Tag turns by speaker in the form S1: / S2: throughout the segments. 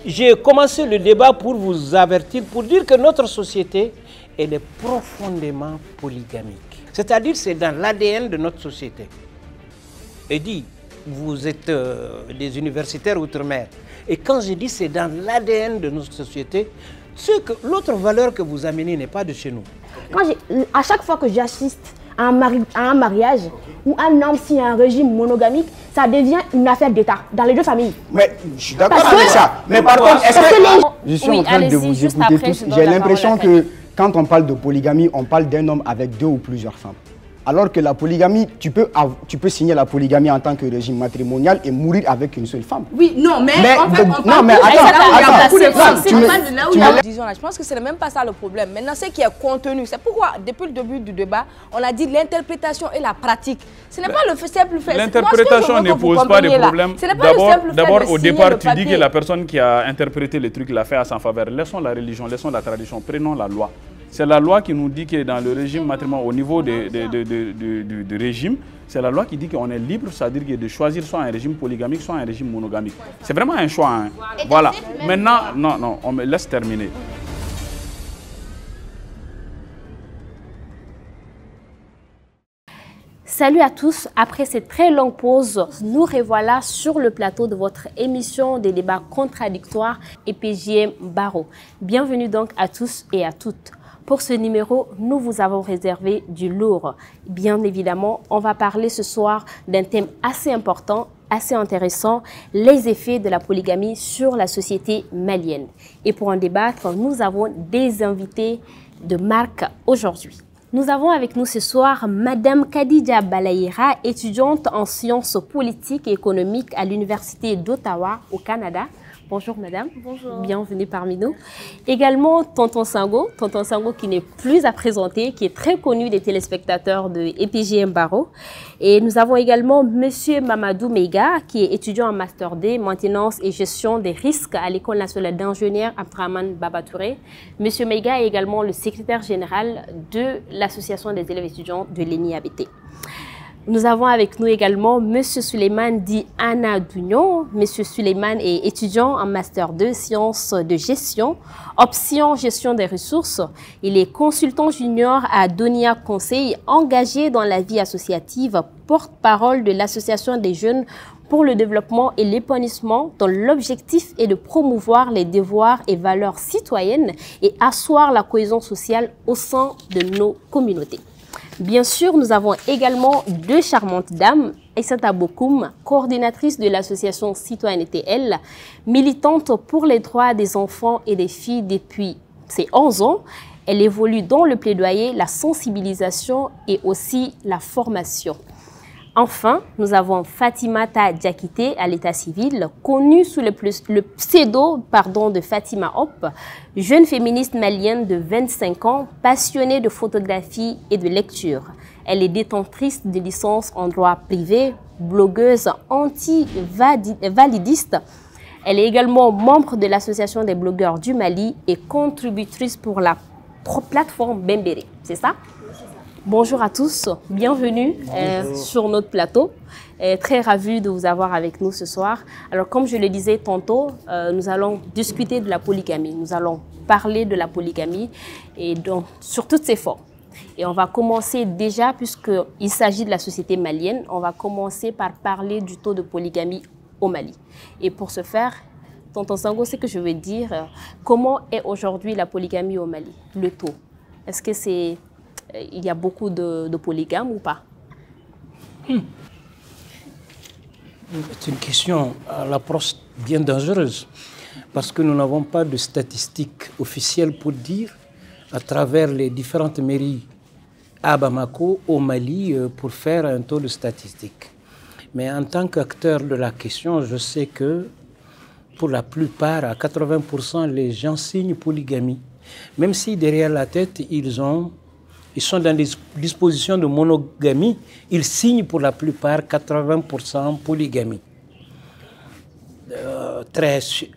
S1: J'ai commencé le débat pour vous avertir, pour dire que notre société, elle est profondément polygamique. C'est-à-dire c'est dans l'ADN de notre société. Et dit, vous êtes des universitaires outre-mer. Et quand je dis c'est dans l'ADN de notre société, c'est que l'autre valeur que vous amenez n'est pas de chez nous.
S2: À chaque fois que j'assiste à un mariage où un homme signe un régime monogamique, ça devient une affaire d'État dans les deux familles.
S3: Mais je suis d'accord avec ça. Mais par contre, est-ce que... Je suis en train de vous écouter tous. J'ai l'impression que quand on parle de polygamie, on parle d'un homme avec 2 ou plusieurs femmes. Alors que la polygamie, tu peux signer la polygamie en tant que régime matrimonial et mourir avec une seule femme.
S4: Oui, non, mais en fait, on
S3: non, mais
S4: je pense que ce n'est même pas ça le problème. Maintenant, ce qui est contenu, c'est pourquoi, depuis le début du débat, on a dit l'interprétation et la pratique. Ce n'est pas le simple fait.
S5: L'interprétation ne pose pas de problème. D'abord, au départ, tu dis que la personne qui a interprété le truc l'a fait à sa faveur. Laissons la religion, laissons la tradition, prenons la loi. C'est la loi qui nous dit que dans le régime matrimonial, au niveau du régime, c'est la loi qui dit qu'on est libre, c'est-à-dire de choisir soit un régime polygamique, soit un régime monogamique. C'est vraiment un choix. Hein. Voilà. Maintenant, non, on me laisse terminer.
S2: Salut à tous, après cette très longue pause, nous revoilà sur le plateau de votre émission des débats contradictoires EPJM Barreau. Bienvenue donc à tous et à toutes. Pour ce numéro, nous vous avons réservé du lourd. Bien évidemment, on va parler ce soir d'un thème assez important, assez intéressant, les effets de la polygamie sur la société malienne. Et pour en débattre, nous avons des invités de marque aujourd'hui. Nous avons avec nous ce soir Madame Khadija Balaïra, étudiante en sciences politiques et économiques à l'Université d'Ottawa au Canada. Bonjour Madame. Bonjour. Bienvenue parmi nous. Également Tonton Sango qui n'est plus à présenter, qui est très connu des téléspectateurs de EPJM Barreau. Et nous avons également Monsieur Mamadou Meiga, qui est étudiant en Master D, maintenance et gestion des risques à l'École nationale d'ingénieurs Abdraman Babatouré. Monsieur Meiga est également le secrétaire général de l'Association des élèves étudiants de l'ENIABT. Nous avons avec nous également M. Suleiman Di Anna Dougnon. M. Suleiman est étudiant en Master 2 Sciences de Gestion, option Gestion des ressources. Il est consultant junior à Donia Conseil, engagé dans la vie associative, porte-parole de l'Association des jeunes pour le développement et l'épanouissement, dont l'objectif est de promouvoir les devoirs et valeurs citoyennes et asseoir la cohésion sociale au sein de nos communautés. Bien sûr, nous avons également 2 charmantes dames, Aïssata Bokoum, coordinatrice de l'association Citoyenneté L, militante pour les droits des enfants et des filles depuis ses 11 ans. Elle évolue dans le plaidoyer, la sensibilisation et aussi la formation. Enfin, nous avons Fatimata Diakité à l'état civil, connue sous le pseudo de Fatima Hop, jeune féministe malienne de 25 ans, passionnée de photographie et de lecture. Elle est détentrice de licence en droit privé, blogueuse anti-validiste. Elle est également membre de l'Association des blogueurs du Mali et contributrice pour la plateforme Bembéré. C'est ça? Bonjour à tous, bienvenue sur notre plateau. Très ravie de vous avoir avec nous ce soir. Alors comme je le disais tantôt, nous allons discuter de la polygamie. Nous allons parler de la polygamie et donc sur toutes ses formes. Et on va commencer déjà, puisqu'il s'agit de la société malienne, on va commencer par parler du taux de polygamie au Mali. Et pour ce faire, Tonton Sango, c'est que je veux dire, comment est aujourd'hui la polygamie au Mali, le taux? Est-ce que c'est... Il y a beaucoup de polygames ou pas?
S1: C'est une question à l'approche bien dangereuse parce que nous n'avons pas de statistiques officielles pour dire à travers les différentes mairies à Bamako, au Mali, pour faire un taux de statistiques. Mais en tant qu'acteur de la question, je sais que pour la plupart, à 80%, les gens signent polygamie. Même si derrière la tête, ils sont dans des dispositions de monogamie, ils signent pour la plupart 80% polygamie.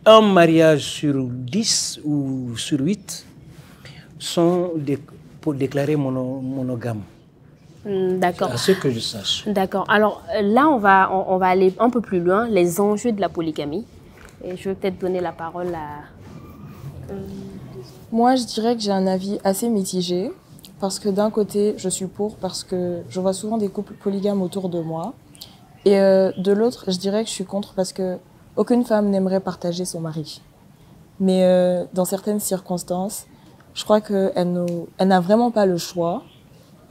S1: Un mariage sur 10 ou sur 8 sont déclarés monogames.
S2: D'accord.
S1: À ce que je sache.
S2: D'accord. Alors là, on va aller un peu plus loin, les enjeux de la polygamie. Et je vais peut-être donner la parole à...
S6: Moi, je dirais que j'ai un avis assez mitigé. Parce que d'un côté, je suis pour, parce que je vois souvent des couples polygames autour de moi. Et de l'autre, je dirais que je suis contre parce que aucune femme n'aimerait partager son mari. Mais dans certaines circonstances, je crois qu'elle n'a vraiment pas le choix.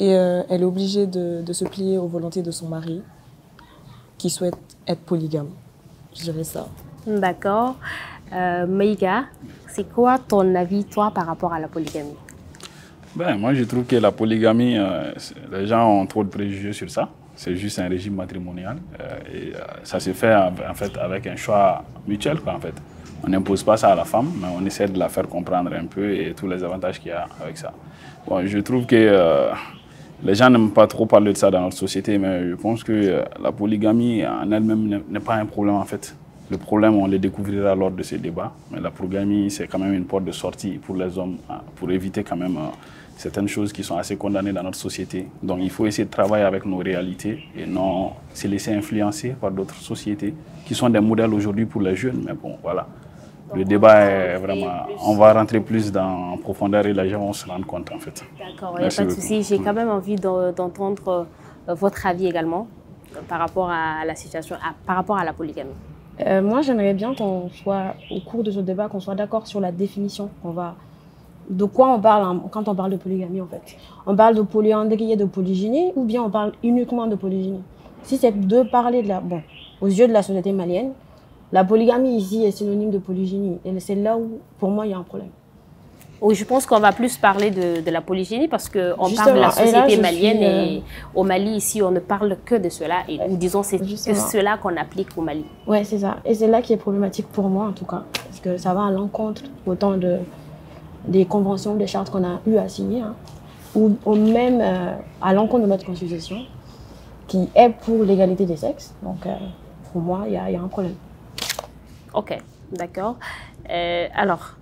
S6: Et elle est obligée de se plier aux volontés de son mari qui souhaite être polygame. Je dirais ça.
S2: D'accord. Maïga, c'est quoi ton avis, toi, par rapport à la polygamie?
S5: Ben, moi, je trouve que la polygamie, les gens ont trop de préjugés sur ça. C'est juste un régime matrimonial. Ça se fait, en fait, avec un choix mutuel, quoi, en fait. On n'impose pas ça à la femme, mais on essaie de la faire comprendre un peu et tous les avantages qu'il y a avec ça. Bon, je trouve que les gens n'aiment pas trop parler de ça dans notre société, mais je pense que la polygamie en elle-même n'est pas un problème, en fait. Le problème, on le découvrira lors de ces débats. Mais la polygamie, c'est quand même une porte de sortie pour les hommes, pour éviter quand même certaines choses qui sont assez condamnées dans notre société. Donc il faut essayer de travailler avec nos réalités et non se laisser influencer par d'autres sociétés qui sont des modèles aujourd'hui pour les jeunes. Mais bon, voilà. Le débat est vraiment... On va rentrer plus en profondeur et les gens vont se rendre compte, en fait.
S2: D'accord, il n'y a pas de souci. J'ai quand même envie d'entendre votre avis également par rapport à la situation, par rapport à la polygamie.
S7: Moi, j'aimerais bien qu'on soit, au cours de ce débat, qu'on soit d'accord sur la définition de quoi on parle quand on parle de polygamie, en fait. On parle de polyandrie et de polygynie, ou bien on parle uniquement de polygynie. Si c'est de parler aux yeux de la société malienne, la polygamie ici est synonyme de polygynie. Et c'est là où, pour moi, il y a un problème.
S2: Oui, je pense qu'on va plus parler de la polygynie parce qu'on parle de la société malienne et au Mali, ici, on ne parle que de cela. Ou disons, c'est cela qu'on applique au Mali.
S7: Oui, c'est ça. Et c'est là qui est problématique pour moi, en tout cas. Parce que ça va à l'encontre autant des conventions, des chartes qu'on a eu à signer, hein, ou même à l'encontre de notre constitution, qui est pour l'égalité des sexes. Donc, pour moi, il y a un problème.
S2: Ok, d'accord. Alors,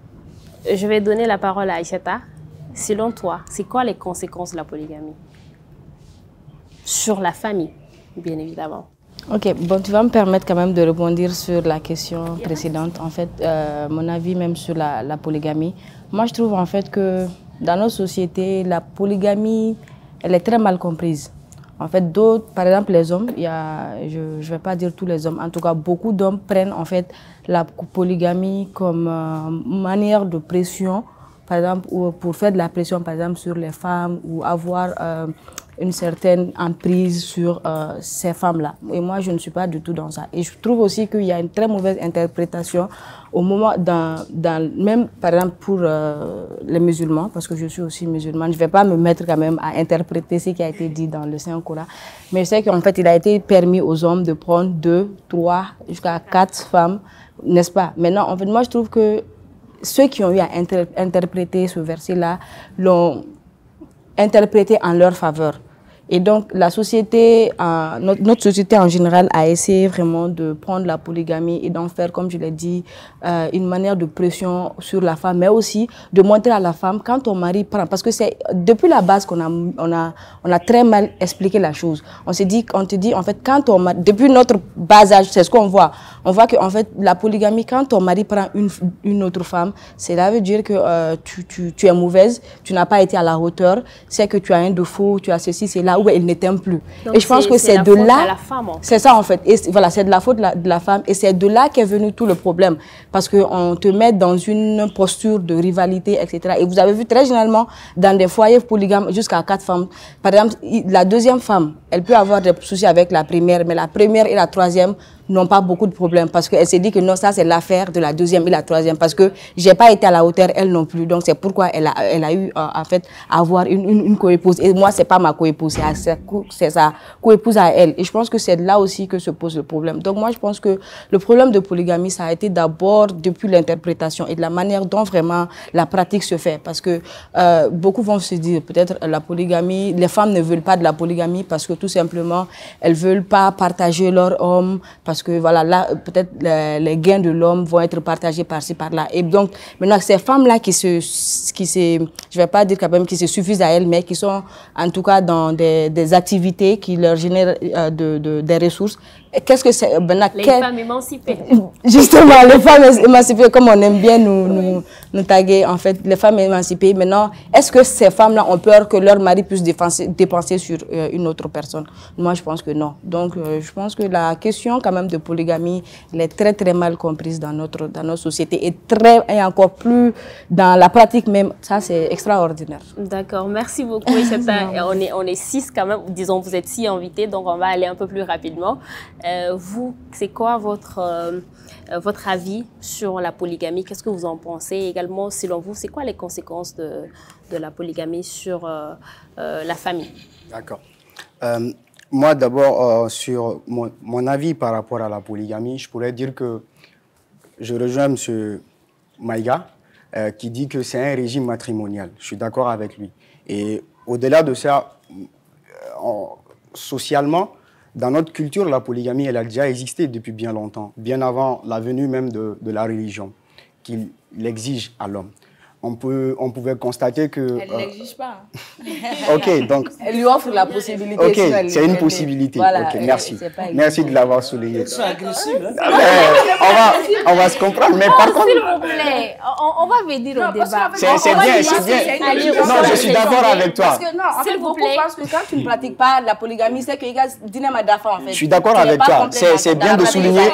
S2: je vais donner la parole à Aïssata. Selon toi, c'est quoi les conséquences de la polygamie sur la famille, bien évidemment?
S8: Ok, bon, tu vas me permettre quand même de rebondir sur la question précédente. En fait, mon avis même sur la polygamie. Moi, je trouve en fait que dans nos sociétés, la polygamie, elle est très mal comprise. En fait, d'autres, par exemple les hommes, je ne vais pas dire tous les hommes, en tout cas beaucoup d'hommes prennent en fait la polygamie comme manière de pression, par exemple, ou pour faire de la pression par exemple sur les femmes ou avoir une certaine emprise sur ces femmes-là. Et moi, je ne suis pas du tout dans ça. Et je trouve aussi qu'il y a une très mauvaise interprétation au moment, même par exemple pour les musulmans, parce que je suis aussi musulmane, je ne vais pas me mettre quand même à interpréter ce qui a été dit dans le Saint-Coran, mais je sais qu'en fait, il a été permis aux hommes de prendre 2, 3, jusqu'à 4 femmes, n'est-ce pas? Maintenant, en fait, moi, je trouve que ceux qui ont eu à interpréter ce verset-là l'ont interprété en leur faveur. Et donc, la société, notre société en général a essayé vraiment de prendre la polygamie et d'en faire, comme je l'ai dit, une manière de pression sur la femme, mais aussi de montrer à la femme quand ton mari prend. Parce que c'est depuis la base qu'on a très mal expliqué la chose. On te dit, en fait, quand ton mari, depuis notre bas âge, c'est ce qu'on voit. On voit que, en fait, la polygamie, quand ton mari prend une autre femme, cela veut dire que tu es mauvaise, tu n'as pas été à la hauteur, c'est que tu as un défaut, tu as ceci, c'est là où il ne t'aime plus. Donc et je pense que c'est de là, c'est ça en fait, et voilà, c'est de la faute de la femme, et c'est de là qu'est venu tout le problème, parce qu'on te met dans une posture de rivalité, etc. Et vous avez vu très généralement dans des foyers polygames jusqu'à 4 femmes, par exemple, la deuxième femme, elle peut avoir des soucis avec la première, mais la première et la troisième n'ont pas beaucoup de problèmes parce qu'elle s'est dit que non, ça c'est l'affaire de la deuxième et la troisième parce que j'ai pas été à la hauteur, elle non plus. Donc c'est pourquoi elle a eu en fait à avoir une coépouse. Et moi, c'est pas ma coépouse, c'est sa coépouse à elle. Et je pense que c'est là aussi que se pose le problème. Donc moi, je pense que le problème de polygamie, ça a été d'abord depuis l'interprétation et de la manière dont vraiment la pratique se fait. Parce que beaucoup vont se dire peut-être la polygamie, les femmes ne veulent pas de la polygamie parce que tout simplement, elles veulent pas partager leur homme, parce parce que voilà, là, peut-être les gains de l'homme vont être partagés par-ci, par-là. Et donc, maintenant, ces femmes-là je vais pas dire quand même qui se suffisent à elles, mais qui sont en tout cas dans des activités qui leur génèrent des ressources. Qu'est-ce que c'est
S2: les femmes émancipées.
S8: Justement, les femmes émancipées, comme on aime bien nous taguer, en fait, les femmes émancipées. Maintenant, est-ce que ces femmes-là ont peur que leur mari puisse dépenser sur une autre personne? Moi, je pense que non. Donc, je pense que la question quand même de polygamie, elle est très très mal comprise dans notre société et encore plus dans la pratique même. Ça, c'est extraordinaire.
S2: D'accord, merci beaucoup. On est 6 quand même, disons, vous êtes 6 invités, donc on va aller un peu plus rapidement. Vous, c'est quoi votre avis sur la polygamie? Qu'est-ce que vous en pensez? Également, selon vous, c'est quoi les conséquences de la polygamie sur la famille?
S3: D'accord. Moi, d'abord, sur mon avis par rapport à la polygamie, je pourrais dire que je rejoins M. Maïga, qui dit que c'est un régime matrimonial. Je suis d'accord avec lui. Et au-delà de ça, socialement, dans notre culture, la polygamie, elle a déjà existé depuis bien longtemps, bien avant la venue même de la religion, qui l'exige à l'homme. On pouvait constater que...
S4: Elle ne l'exige pas.
S3: Ok, donc...
S8: Elle lui offre la possibilité.
S3: Ok, c'est une possibilité. Voilà, ok, merci. Merci de l'avoir souligné.
S1: C'est agressif, hein?
S3: On va se comprendre, mais par contre...
S2: S'il vous plaît, on va venir au débat.
S3: C'est bien. Non, je suis d'accord avec toi.
S4: Parce que non, en fait, beaucoup pensent que quand tu ne pratiques pas la polygamie, c'est que les gars dînent ma dafa, en fait.
S3: Je suis d'accord avec toi. C'est bien de souligner...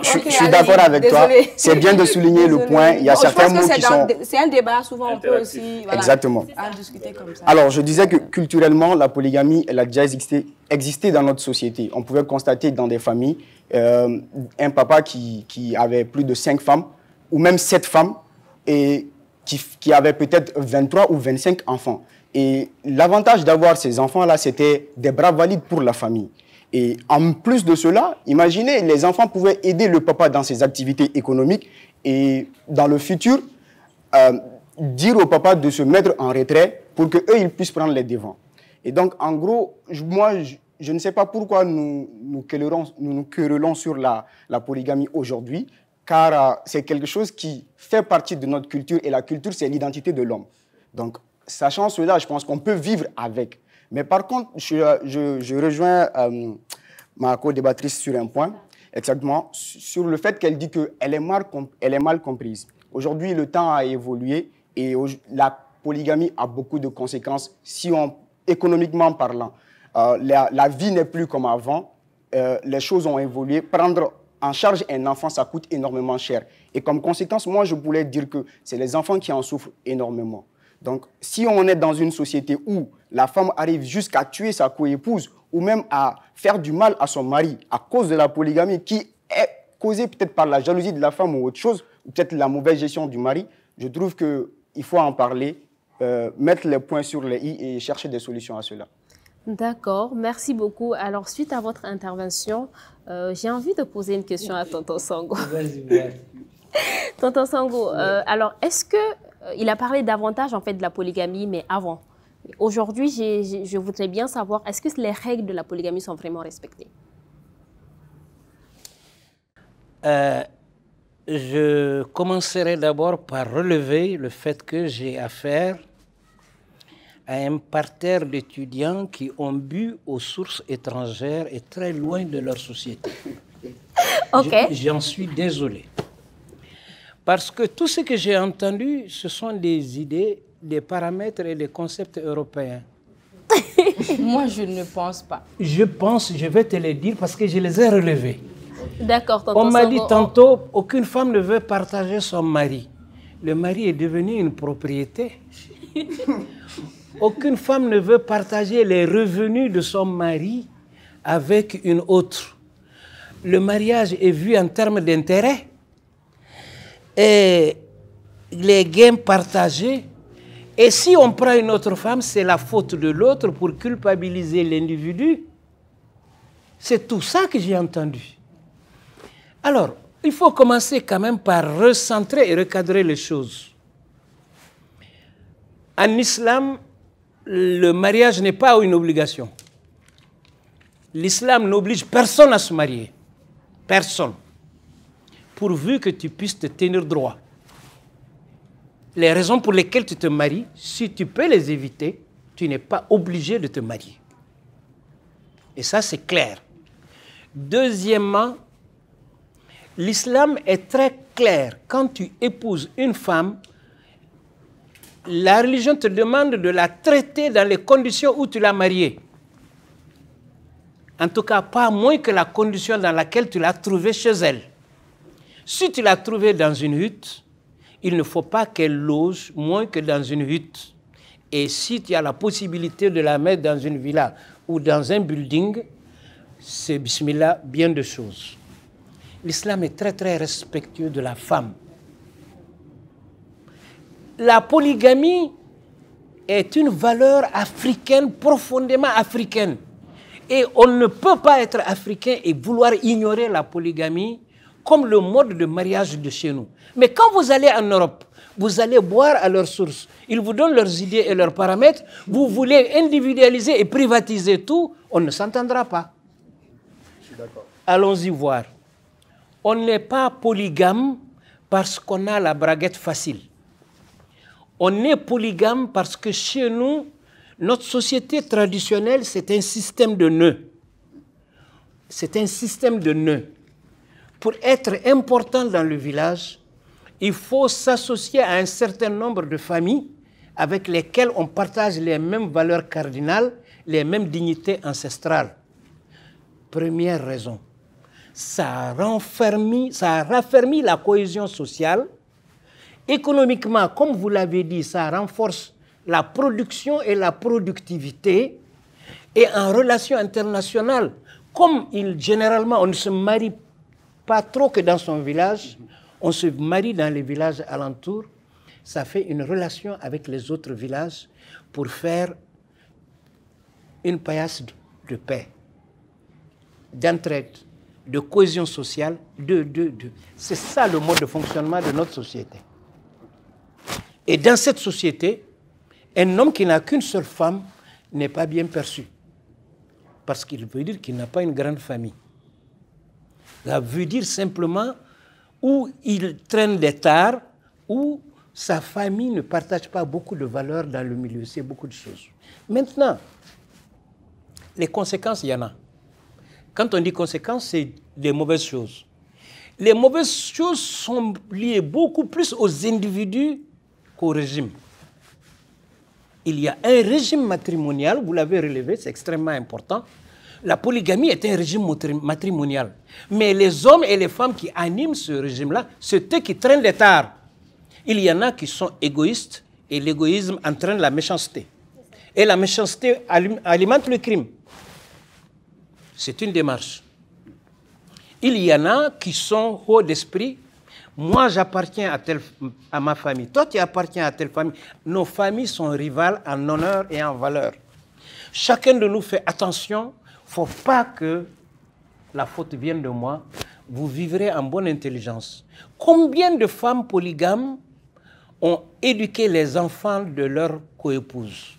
S3: Je suis d'accord avec toi. C'est bien de souligner le point. Il y a certains mots qui sont...
S4: C'est un débat, souvent on peut aussi
S3: exactement
S4: en discuter comme ça.
S3: Alors, je disais que culturellement, la polygamie, elle a déjà existé dans notre société. On pouvait constater dans des familles un papa qui avait plus de 5 femmes, ou même 7 femmes, et qui avait peut-être 23 ou 25 enfants. Et l'avantage d'avoir ces enfants-là, c'était des bras valides pour la famille. Et en plus de cela, imaginez, les enfants pouvaient aider le papa dans ses activités économiques, et dans le futur, dire au papa de se mettre en retrait pour qu'eux, ils puissent prendre les devants. Et donc, en gros, moi, je ne sais pas pourquoi nous querellons sur la polygamie aujourd'hui, car c'est quelque chose qui fait partie de notre culture, et la culture, c'est l'identité de l'homme. Donc, sachant cela, je pense qu'on peut vivre avec. Mais par contre, je rejoins ma co-débattrice sur un point, exactement, sur le fait qu'elle dit qu'elle est mal comprise. Aujourd'hui, le temps a évolué et la polygamie a beaucoup de conséquences économiquement parlant. La vie n'est plus comme avant, les choses ont évolué. Prendre en charge un enfant, ça coûte énormément cher. Et comme conséquence, moi, je voulais dire que c'est les enfants qui en souffrent énormément. Donc, si on est dans une société où la femme arrive jusqu'à tuer sa coépouse ou même à faire du mal à son mari à cause de la polygamie qui est causée peut-être par la jalousie de la femme ou autre chose, ou peut-être la mauvaise gestion du mari, je trouve qu'il faut en parler, mettre les points sur les i et chercher des solutions à cela.
S2: D'accord, merci beaucoup. Alors, suite à votre intervention, j'ai envie de poser une question à Tonton Sango. Tonton Sango, alors, est-ce que il a parlé davantage en fait de la polygamie, mais avant. Aujourd'hui, je voudrais bien savoir, est-ce que les règles de la polygamie sont vraiment respectées?
S1: Je commencerai d'abord par relever le fait que j'ai affaire à un parterre d'étudiants qui ont bu aux sources étrangères et très loin de leur société.
S2: Ok.
S1: J'en suis désolé. Parce que tout ce que j'ai entendu, ce sont des idées, des paramètres et des concepts européens.
S8: Moi, je ne pense pas.
S1: Je vais te les dire parce que je les ai relevés.
S2: D'accord, tonton.
S1: On m'a dit tantôt, aucune femme ne veut partager son mari. Le mari est devenu une propriété. Aucune femme ne veut partager les revenus de son mari avec une autre. Le mariage est vu en termes d'intérêt. Et les gains partagés. Et si on prend une autre femme, c'est la faute de l'autre pour culpabiliser l'individu. C'est tout ça que j'ai entendu. Alors, il faut commencer quand même par recentrer et recadrer les choses. En islam, le mariage n'est pas une obligation. L'islam n'oblige personne à se marier. Personne. Pourvu que tu puisses te tenir droit. Les raisons pour lesquelles tu te maries, si tu peux les éviter, tu n'es pas obligé de te marier. Et ça, c'est clair. Deuxièmement, l'islam est très clair. Quand tu épouses une femme, la religion te demande de la traiter dans les conditions où tu l'as mariée. En tout cas, pas moins que la condition dans laquelle tu l'as trouvée chez elle. Si tu l'as trouvée dans une hutte, il ne faut pas qu'elle loge moins que dans une hutte. Et si tu as la possibilité de la mettre dans une villa ou dans un building, c'est bismillah, bien de choses. L'islam est très très respectueux de la femme. La polygamie est une valeur africaine, profondément africaine. Et on ne peut pas être africain et vouloir ignorer la polygamie comme le mode de mariage de chez nous. Mais quand vous allez en Europe, vous allez boire à leur source. Ils vous donnent leurs idées et leurs paramètres. Vous voulez individualiser et privatiser tout, on ne s'entendra pas. Je suis d'accord. Allons-y voir. On n'est pas polygame parce qu'on a la braguette facile. On est polygame parce que chez nous, notre société traditionnelle, c'est un système de nœuds. C'est un système de nœuds. Pour être important dans le village, il faut s'associer à un certain nombre de familles avec lesquelles on partage les mêmes valeurs cardinales, les mêmes dignités ancestrales. Première raison, ça a raffermi la cohésion sociale. Économiquement, comme vous l'avez dit, ça renforce la production et la productivité. Et en relation internationale, comme généralement on ne se marie pas trop que dans son village, on se marie dans les villages alentours, ça fait une relation avec les autres villages pour faire une paillasse de paix, d'entraide, de cohésion sociale, C'est ça le mode de fonctionnement de notre société. Et dans cette société, un homme qui n'a qu'une seule femme n'est pas bien perçu. Parce qu'il veut dire qu'il n'a pas une grande famille. Ça veut dire simplement où il traîne des tares, où sa famille ne partage pas beaucoup de valeurs dans le milieu. C'est beaucoup de choses. Maintenant, les conséquences, il y en a. Quand on dit conséquences, c'est des mauvaises choses. Les mauvaises choses sont liées beaucoup plus aux individus qu'au régime. Il y a un régime matrimonial, vous l'avez relevé, c'est extrêmement important. La polygamie est un régime matrimonial. Mais les hommes et les femmes qui animent ce régime-là, c'est eux qui traînent les tares. Il y en a qui sont égoïstes et l'égoïsme entraîne la méchanceté. Et la méchanceté alimente le crime. C'est une démarche. Il y en a qui sont hauts d'esprit. Moi, j'appartiens à ma famille. Toi, tu appartiens à telle famille. Nos familles sont rivales en honneur et en valeur. Chacun de nous fait attention. Il ne faut pas que la faute vienne de moi. Vous vivrez en bonne intelligence. Combien de femmes polygames ont éduqué les enfants de leur coépouse?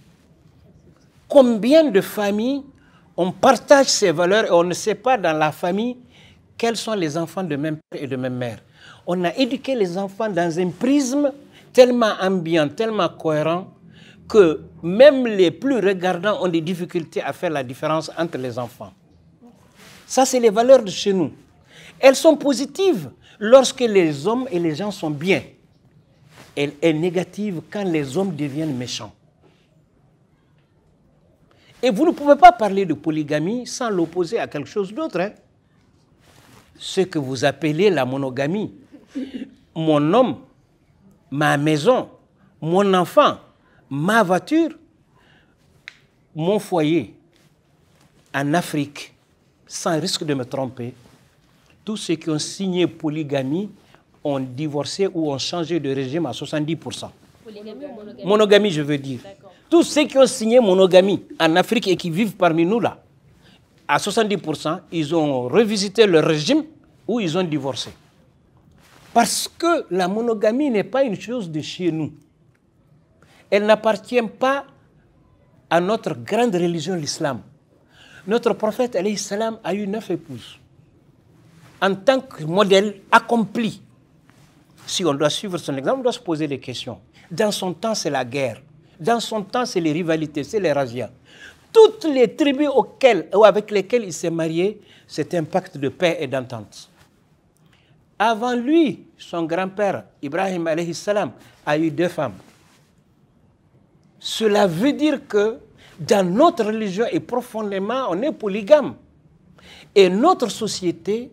S1: Combien de familles on partage ces valeurs et on ne sait pas dans la famille quels sont les enfants de même père et de même mère? On a éduqué les enfants dans un prisme tellement ambiant, tellement cohérent, que même les plus regardants ont des difficultés à faire la différence entre les enfants. Ça, c'est les valeurs de chez nous. Elles sont positives lorsque les hommes et les gens sont bien. Elle est négative quand les hommes deviennent méchants. Et vous ne pouvez pas parler de polygamie sans l'opposer à quelque chose d'autre. Hein? Ce que vous appelez la monogamie. Mon homme, ma maison, mon enfant, ma voiture, mon foyer. En Afrique, sans risque de me tromper, tous ceux qui ont signé polygamie ont divorcé ou ont changé de régime à 70%. Polygamie ou monogamie? Monogamie, je veux dire. Tous ceux qui ont signé monogamie en Afrique et qui vivent parmi nous là, à 70%, ils ont revisité leur régime ou ils ont divorcé. Parce que la monogamie n'est pas une chose de chez nous. Elle n'appartient pas à notre grande religion, l'islam. Notre prophète, alayhi salam, a eu 9 épouses. en tant que modèle accompli. Si on doit suivre son exemple, on doit se poser des questions. Dans son temps, c'est la guerre. Dans son temps, c'est les rivalités, c'est les razzias. Toutes les tribus avec lesquelles il s'est marié, c'est un pacte de paix et d'entente. Avant lui, son grand-père, Ibrahim alayhi salam, a eu 2 femmes. Cela veut dire que dans notre religion, et profondément, on est polygame. Et notre société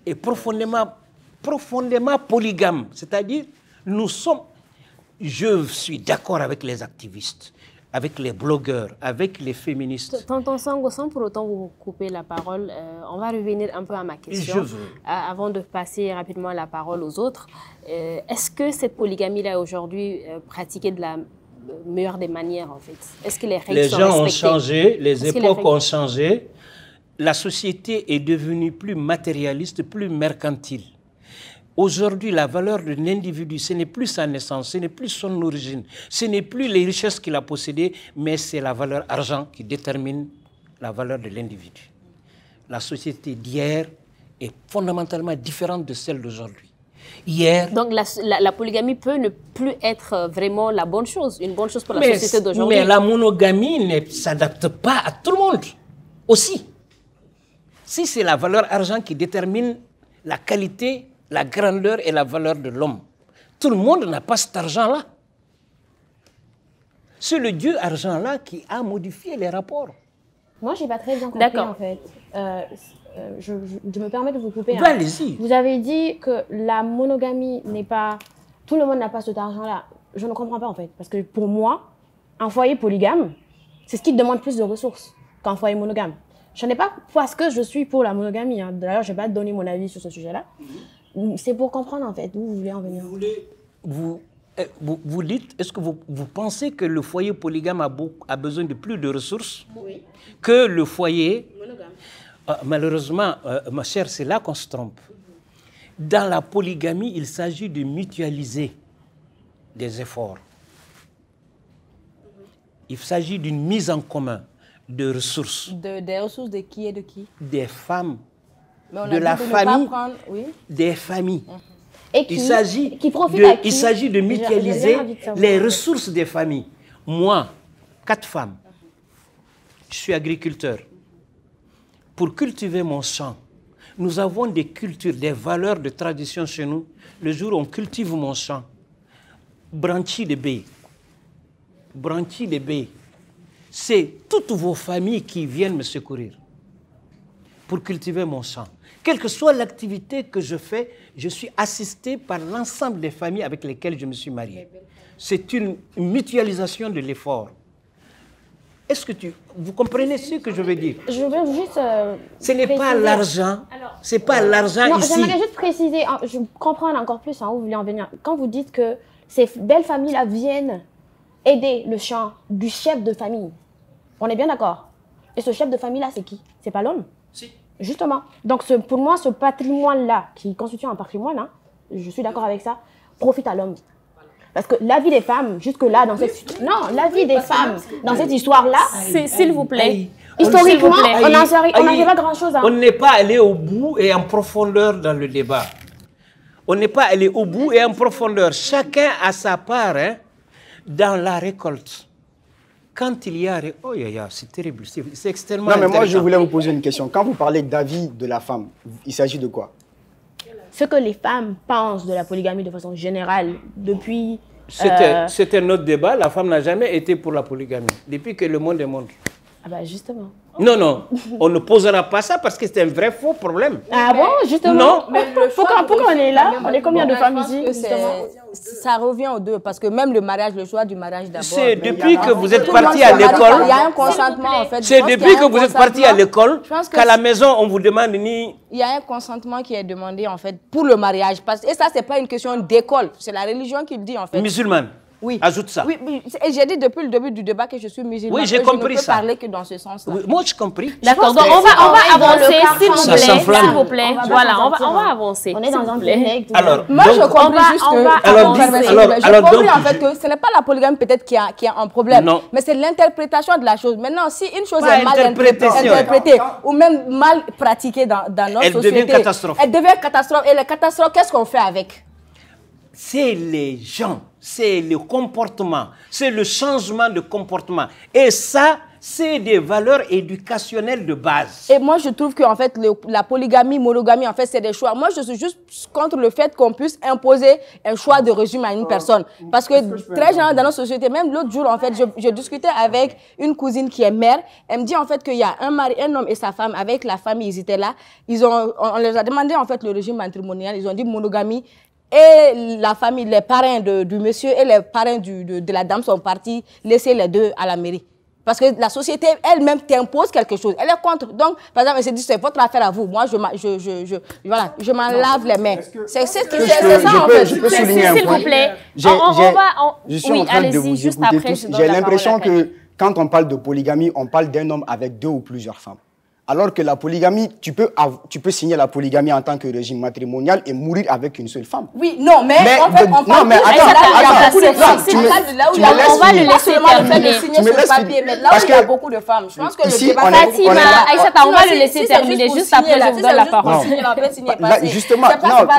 S1: est profondément polygame. C'est-à-dire, nous sommes... Je suis d'accord avec les activistes, avec les blogueurs, avec les féministes.
S2: Tonton Sango, sans pour autant vous couper la parole, on va revenir un peu à ma question. Avant de passer rapidement la parole aux autres. Est-ce que cette polygamie-là aujourd'hui pratiquée de la meilleure des manières, en fait? Est-ce que les règles sont respectées? Les gens ont changé,
S1: les époques ont changé. La société est devenue plus matérialiste, plus mercantile. Aujourd'hui, la valeur de l'individu, ce n'est plus sa naissance, ce n'est plus son origine, ce n'est plus les richesses qu'il a possédées, mais c'est la valeur argent qui détermine la valeur de l'individu. La société d'hier est fondamentalement différente de celle d'aujourd'hui.
S2: Donc la polygamie peut ne plus être vraiment la bonne chose, une bonne chose pour la société d'aujourd'hui.
S1: Mais la monogamie ne s'adapte pas à tout le monde aussi. Si c'est la valeur argent qui détermine la qualité, la grandeur et la valeur de l'homme, tout le monde n'a pas cet argent-là. C'est le Dieu argent-là qui a modifié les rapports.
S7: Moi, je n'ai pas très bien compris en fait. Je me permets de vous couper.
S1: Allez-y.
S7: Vous avez dit que la monogamie n'est pas... Tout le monde n'a pas cet argent-là. Je ne comprends pas en fait. Parce que pour moi, un foyer polygame, c'est ce qui demande plus de ressources qu'un foyer monogame. Je n'ai pas parce que je suis pour la monogamie. Hein. D'ailleurs, je ne vais pas donner mon avis sur ce sujet-là. C'est pour comprendre en fait où vous voulez en venir.
S1: Vous dites, est-ce que vous pensez que le foyer polygame a besoin de plus de ressources que le foyer monogame? Malheureusement, ma chère, c'est là qu'on se trompe. Dans la polygamie, il s'agit de mutualiser des efforts. Il s'agit d'une mise en commun de ressources.
S4: Des ressources de qui et de qui?
S1: Des femmes, de la famille, des familles.
S7: Et
S1: il s'agit de mutualiser les ressources des familles. Moi, 4 femmes, je suis agriculteur. Pour cultiver mon champ, nous avons des cultures, des valeurs de tradition chez nous. Le jour où on cultive mon champ, branchi de baies, c'est toutes vos familles qui viennent me secourir pour cultiver mon champ. Quelle que soit l'activité que je fais, je suis assisté par l'ensemble des familles avec lesquelles je me suis marié. C'est une mutualisation de l'effort. Est-ce que vous comprenez ce que je veux dire?
S7: Je veux juste
S1: ce n'est pas l'argent. C'est pas l'argent ici.
S7: J'aimerais juste préciser, je comprends encore plus où vous voulez en venir. Quand vous dites que ces belles familles-là viennent aider le champ du chef de famille, on est bien d'accord? Et ce chef de famille-là, c'est qui? C'est pas l'homme?
S1: Si.
S7: Justement. Donc pour moi, ce patrimoine-là, qui constitue un patrimoine, hein, je suis d'accord avec ça, profite à l'homme. Parce que la vie des femmes, jusque-là, dans cette... Non, la vie des femmes, dans cette histoire-là...
S2: S'il vous plaît.
S7: Historiquement, on n'arrive pas grand-chose.
S1: On n'est pas allé au bout et en profondeur dans le débat. On n'est pas allé au bout et en profondeur. Chacun a sa part dans la récolte. Quand il y a... Oh, c'est terrible, c'est extrêmement intéressant.
S3: Non, mais moi, je voulais vous poser une question. Quand vous parlez d'avis de la femme, il s'agit de quoi?
S7: Ce que les femmes pensent de la polygamie de façon générale depuis...
S1: C'était notre débat. La femme n'a jamais été pour la polygamie, depuis que le monde est monde.
S7: Ah bah justement.
S1: Non, on ne posera pas ça parce que c'est un vrai faux problème.
S7: Ah bon, justement?
S1: Non.
S7: Pourquoi on est là? On est combien de femmes ici?
S4: Ça revient aux deux, parce que même le mariage, le choix du mariage d'abord.
S1: C'est depuis que vous êtes partis à l'école.
S4: Il y a un consentement en fait.
S1: C'est depuis que vous êtes partis à l'école qu'à la maison on vous demande ni.
S4: Il y a un consentement qui est demandé en fait pour le mariage. Et ça, c'est pas une question d'école, c'est la religion qui le dit en fait.
S1: Musulmane.
S4: Oui.
S1: Ajoute ça.
S4: Oui, et j'ai dit depuis le début du débat que je suis musulmane.
S1: Oui, j'ai compris ça.
S4: Je ne peux parler que dans ce sens-là.
S1: Oui, moi, j'ai compris.
S2: D'accord, donc on va avancer, s'il vous plaît. Voilà, on va avancer.
S7: On est dans un connect.
S1: Alors,
S4: moi, je comprends juste que...
S1: Alors,
S4: j'ai compris en fait que ce n'est pas la polygamie peut-être qui a un problème, mais c'est l'interprétation de la chose. Maintenant, si une chose est mal interprétée ou même mal pratiquée dans notre société,
S1: elle devient catastrophe.
S4: Elle devient catastrophe. Et la catastrophe, qu'est-ce qu'on fait avec?
S1: C'est les gens, c'est le comportement, c'est le changement de comportement. Et ça, c'est des valeurs éducationnelles de base.
S4: Et moi, je trouve que en fait, la polygamie, monogamie, en fait, c'est des choix. Moi, je suis juste contre le fait qu'on puisse imposer un choix de régime à une personne. Parce que très généralement, dans notre société, même l'autre jour, en fait, je discutais avec une cousine qui est mère. Elle me dit en fait qu'il y a un homme et sa femme, avec la famille, ils étaient là. On leur a demandé en fait le régime matrimonial. Ils ont dit monogamie. Et la famille, les parrains du monsieur et les parrains de la dame sont partis laisser les deux à la mairie. Parce que la société elle-même t'impose quelque chose. Elle est contre. Donc, par exemple, elle se dit, c'est votre affaire à vous. Moi, je m'en lave les mains. C'est ça, en fait.
S3: Je peux souligner un point.
S2: S'il vous plaît.
S3: Je suis en train de vous écouter tous. J'ai l'impression que quand on parle de polygamie, on parle d'un homme avec 2 ou plusieurs femmes. Alors que la polygamie, tu peux signer la polygamie en tant que régime matrimonial et mourir avec une seule femme.
S4: Oui, non, mais en fait, on parle
S3: de
S2: on va le laisser terminer.
S4: Signer sur le papier, mais là où il y a beaucoup de femmes, je pense que le débat...
S2: Fatima, on va le laisser terminer. Juste après, je vous donne la parole.
S3: Justement,